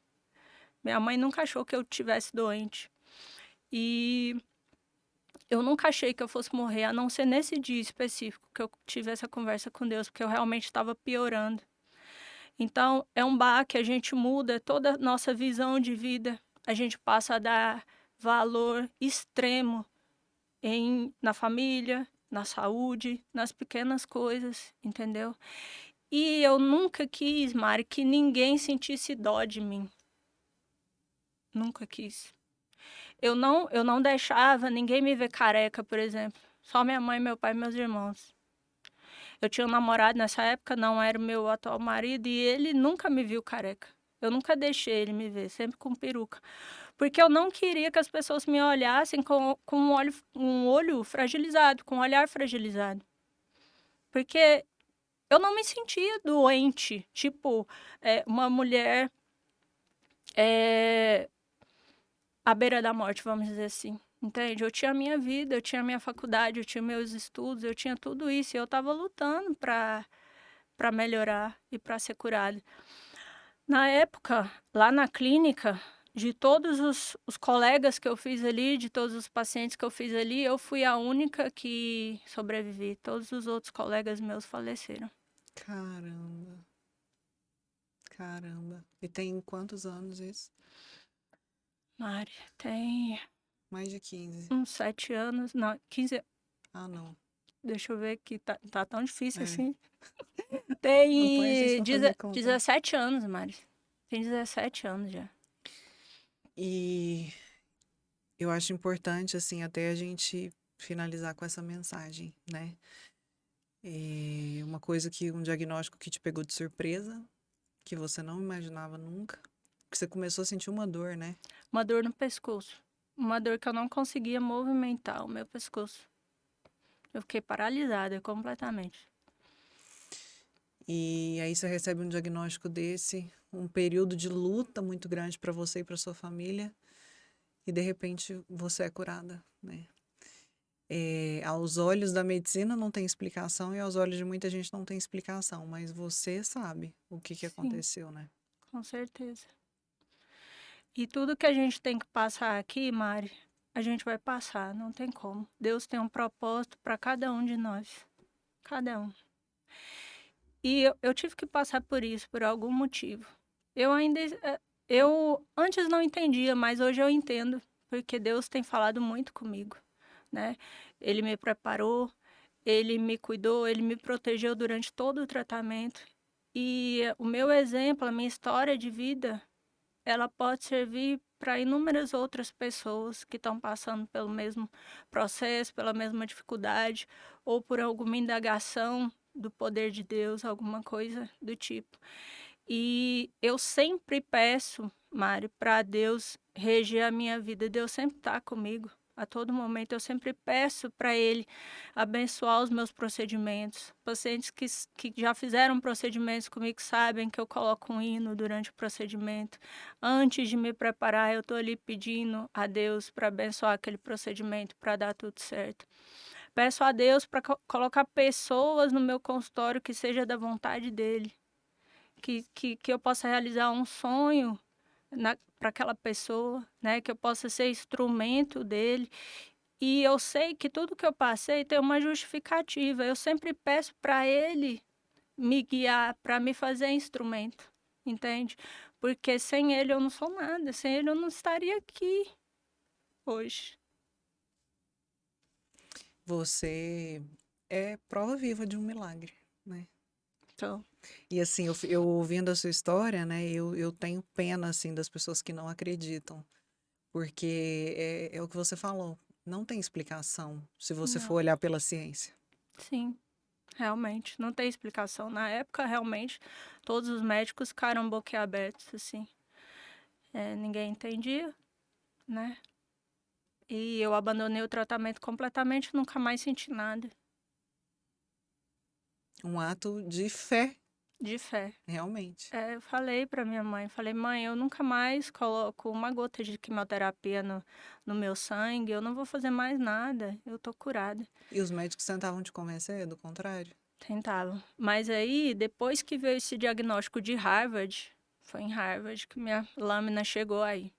Minha mãe nunca achou que eu tivesse doente. E eu nunca achei que eu fosse morrer, a não ser nesse dia específico que eu tive essa conversa com Deus, porque eu realmente estava piorando. Então, é um baque, a gente muda toda a nossa visão de vida. A gente passa a dar valor extremo na família, na saúde, nas pequenas coisas, entendeu? E eu nunca quis, Mari, que ninguém sentisse dó de mim. Nunca quis. Eu não deixava ninguém me ver careca, por exemplo. Só minha mãe, meu pai e meus irmãos. Eu tinha um namorado nessa época, não era o meu atual marido, e ele nunca me viu careca. Eu nunca deixei ele me ver, sempre com peruca. Porque eu não queria que as pessoas me olhassem com um olho fragilizado, com um olhar fragilizado. Porque eu não me sentia doente, tipo, uma mulher à beira da morte, vamos dizer assim. Entende? Eu tinha a minha vida, eu tinha a minha faculdade, eu tinha meus estudos, eu tinha tudo isso. E eu estava lutando para melhorar e para ser curada. Na época, lá na clínica, de todos os colegas que eu fiz ali, de todos os pacientes que eu fiz ali, eu fui a única que sobrevivi. Todos os outros colegas meus faleceram. Caramba, caramba. E tem quantos anos isso? Mari, tem Mais de 15. uns 7 anos, não, 15. Ah, não. Deixa eu ver que tá tão difícil É. assim. Não põe a gente Tem pra fazer conta. 17 anos, Mari. Tem 17 anos já. E eu acho importante, assim, até a gente finalizar com essa mensagem, né? Uma coisa um diagnóstico que te pegou de surpresa, que você não imaginava nunca, que você começou a sentir uma dor, né? Uma dor no pescoço. Uma dor que eu não conseguia movimentar o meu pescoço. Eu fiquei paralisada completamente. E aí você recebe um diagnóstico desse, um período de luta muito grande para você e para sua família, e de repente você é curada, né? Aos olhos da medicina não tem explicação e aos olhos de muita gente não tem explicação, mas você sabe o que Sim, aconteceu, né? com certeza. E tudo que a gente tem que passar aqui, Mari, a gente vai passar, não tem como. Deus tem um propósito para cada um de nós. Cada um. E eu tive que passar por isso, por algum motivo. Eu ainda. Eu antes não entendia, mas hoje eu entendo, porque Deus tem falado muito comigo, né? Ele me preparou, ele me cuidou, ele me protegeu durante todo o tratamento. E o meu exemplo, a minha história de vida, ela pode servir para inúmeras outras pessoas que estão passando pelo mesmo processo, pela mesma dificuldade, ou por alguma indagação do poder de Deus, alguma coisa do tipo. E eu sempre peço, Mário, para Deus reger a minha vida. Deus sempre está comigo. A todo momento eu sempre peço para Ele abençoar os meus procedimentos. Pacientes que já fizeram procedimentos comigo sabem que eu coloco um hino durante o procedimento. Antes de me preparar, eu estou ali pedindo a Deus para abençoar aquele procedimento, para dar tudo certo. Peço a Deus para colocar pessoas no meu consultório que seja da vontade dEle. Que eu possa realizar um sonho para aquela pessoa, né? Que eu possa ser instrumento dele E eu sei que tudo que eu passei tem uma justificativa. Eu sempre peço para Ele me guiar, para me fazer instrumento, entende? Porque sem Ele eu não sou nada, sem Ele eu não estaria aqui hoje. Você é prova viva de um milagre, né? Então, E assim, eu ouvindo a sua história, né, eu tenho pena, assim, das pessoas que não acreditam, porque é o que você falou, não tem explicação se você for não, olhar pela ciência. sim, realmente, não tem explicação. Na época, realmente, todos os médicos ficaram boquiabertos, assim. Ninguém entendia, né? E eu abandonei o tratamento completamente, nunca mais senti nada Um ato de fé, de fé. realmente. Eu falei para minha mãe, falei, mãe, eu nunca mais coloco uma gota de quimioterapia no meu sangue, eu não vou fazer mais nada, eu tô curada. E os médicos tentavam te convencer do contrário? Tentava. Mas aí, depois que veio esse diagnóstico de Harvard, foi em Harvard que minha lâmina chegou aí.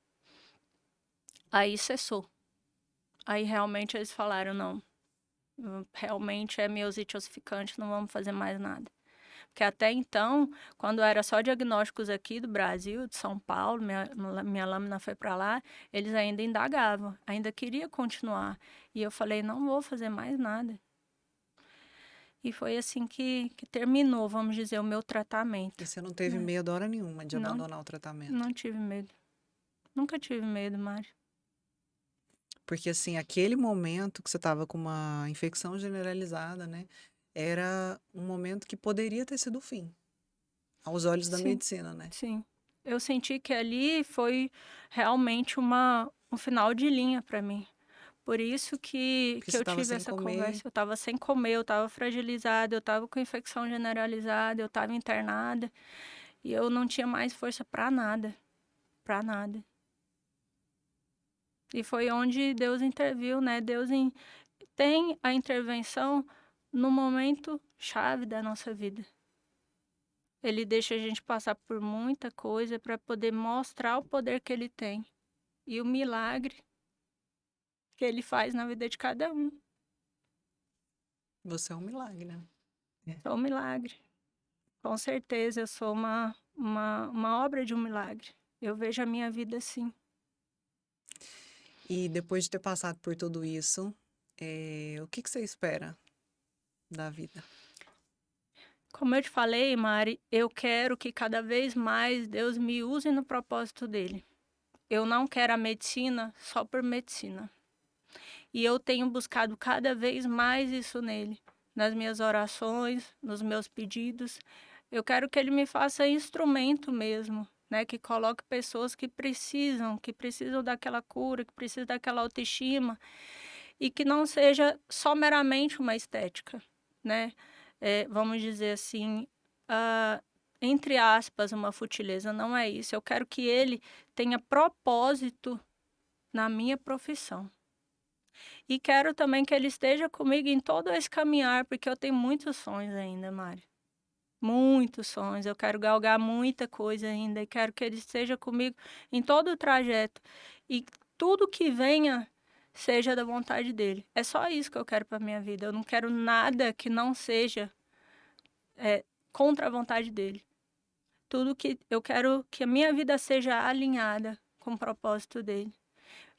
Aí cessou. Aí realmente eles falaram, não, realmente é miosite ossificante, não vamos fazer mais nada. Porque até então, quando era só diagnósticos aqui do Brasil, de São Paulo, minha lâmina foi para lá, eles ainda indagavam, ainda queria continuar. E eu falei, não vou fazer mais nada. E foi assim que terminou, vamos dizer, o meu E tratamento. você não teve Né? medo hora nenhuma de Não, abandonar o tratamento? não tive medo. Nunca tive medo, Mari. Porque assim, aquele momento que você estava com uma infecção generalizada, né, era um momento que poderia ter sido o fim, aos olhos da Sim, medicina, né? sim. Eu senti que ali foi realmente um final de linha para mim. Por isso Porque que você eu estava tive sem essa comer. conversa. Eu estava sem comer, eu estava fragilizada, eu estava com infecção generalizada, eu estava internada e eu não tinha mais força para nada, para nada. E foi onde Deus interviu, né? Tem a intervenção no momento chave da nossa vida. Ele deixa a gente passar por muita coisa para poder mostrar o poder que ele tem e o milagre que ele faz na vida de cada um. Você é um milagre, né? É. É um milagre. Com certeza, eu sou uma obra de um milagre. Eu vejo a minha vida assim. E depois de ter passado por tudo isso, o que que você espera da vida? Como eu te falei, Mari, eu quero que cada vez mais Deus me use no propósito dele. Eu não quero a medicina só por medicina. E eu tenho buscado cada vez mais isso nele, nas minhas orações, nos meus pedidos. Eu quero que ele me faça instrumento mesmo, né? Que coloque pessoas que precisam daquela cura, que precisam daquela autoestima e que não seja só meramente uma estética, né? Vamos dizer assim, ah, entre aspas, uma futileza. Não é isso. Eu quero que ele tenha propósito na minha profissão. E quero também que ele esteja comigo em todo esse caminhar, porque eu tenho muitos sonhos ainda, Mari. Muitos sonhos. Eu quero galgar muita coisa ainda e quero que ele esteja comigo em todo o trajeto. E tudo que venha seja da vontade dele. É só isso que eu quero para minha vida. Eu não quero nada que não seja contra a vontade dele. Tudo que eu quero que a minha vida seja alinhada com o propósito dele.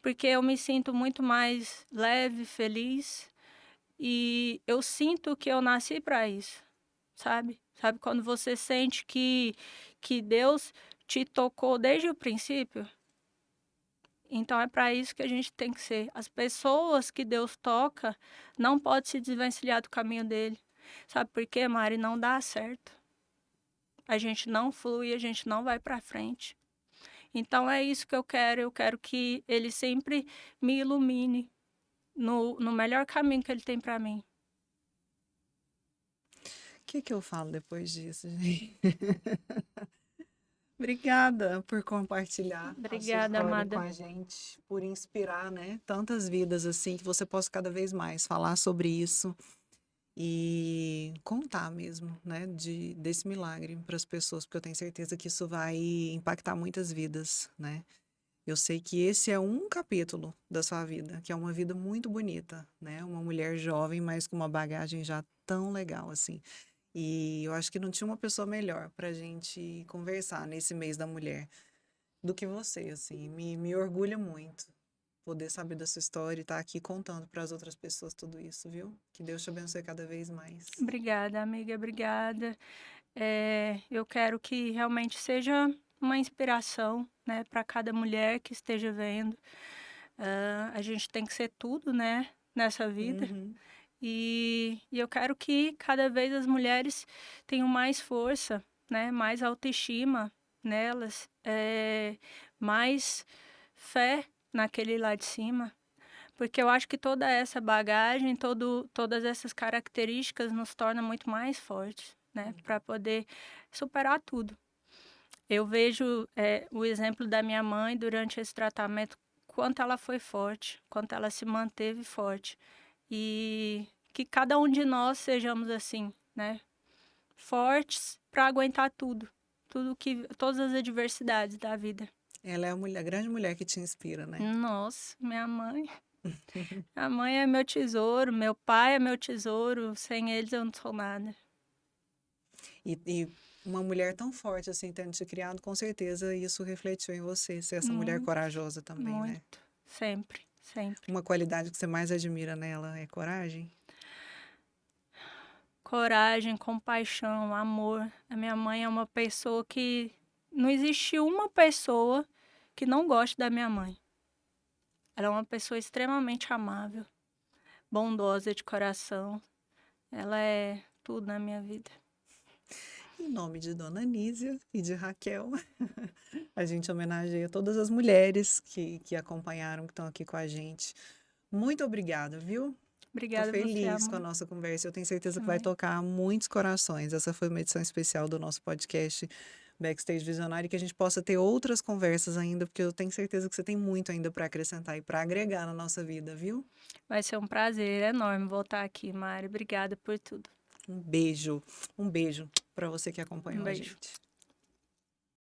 Porque eu me sinto muito mais leve, feliz e eu sinto que eu nasci para isso, sabe? Sabe quando você sente que Deus te tocou desde o princípio? Então é para isso que a gente tem que ser. As pessoas que Deus toca não pode se desvencilhar do caminho dele. Sabe por quê, Mari? Não dá certo. A gente não flui, a gente não vai para frente. Então é isso que eu quero. Eu quero que ele sempre me ilumine no melhor caminho que ele tem para mim. O que que eu falo depois disso, gente? Obrigada por compartilhar a sua Obrigada, história com amada. a gente, por inspirar, né, tantas vidas assim, que você possa cada vez mais falar sobre isso e contar mesmo, né, desse milagre para as pessoas, porque eu tenho certeza que isso vai impactar muitas vidas, né? Eu sei que esse é um capítulo da sua vida, que é uma vida muito bonita, né? Uma mulher jovem, mas com uma bagagem já tão legal assim. E eu acho que não tinha uma pessoa melhor pra gente conversar nesse mês da mulher do que você, assim. Me orgulha muito poder saber da sua história e estar aqui contando para as outras pessoas tudo isso, viu? Que Deus te abençoe cada vez mais. Obrigada, amiga, obrigada. Eu quero que realmente seja uma inspiração, né, para cada mulher que esteja vendo. A gente tem que ser tudo, né, nessa vida. Uhum. E eu quero que cada vez as mulheres tenham mais força, né, mais autoestima nelas, mais fé naquele lá de cima. Porque eu acho que toda essa bagagem, todas essas características nos torna muito mais fortes, né, para poder superar tudo. Eu vejo o exemplo da minha mãe durante esse tratamento, quanto ela foi forte, quanto ela se manteve forte. E que cada um de nós sejamos assim, né, fortes para aguentar tudo, todas as adversidades da vida. Ela é a mulher, a grande mulher que te inspira, né? Nossa, minha mãe. A mãe é meu tesouro, meu pai é meu tesouro, sem eles eu não sou nada. E uma mulher tão forte assim, tendo te criado, com certeza isso refletiu em você, ser essa mulher Muito, corajosa também, né? muito. Sempre, sempre. Uma qualidade que você mais admira nela é coragem? Coragem, compaixão, amor. A minha mãe é uma pessoa que... Não existe uma pessoa que não goste da minha mãe. Ela é uma pessoa extremamente amável, bondosa de coração. Ela é tudo na minha vida. Em nome de Dona Anísia e de Raquel, a gente homenageia todas as mulheres que acompanharam, que estão aqui com a gente. Muito obrigada, viu? Tô Obrigada a você, feliz com a amor. nossa conversa. Eu tenho certeza que vai Também. tocar muitos corações. Essa foi uma edição especial do nosso podcast Backstage Visionário e que a gente possa ter outras conversas ainda, porque eu tenho certeza que você tem muito ainda para acrescentar e para agregar na nossa vida, viu? Vai ser um prazer enorme voltar aqui, Mari. Obrigada por tudo. Um beijo para você que Um acompanhou a beijo. gente.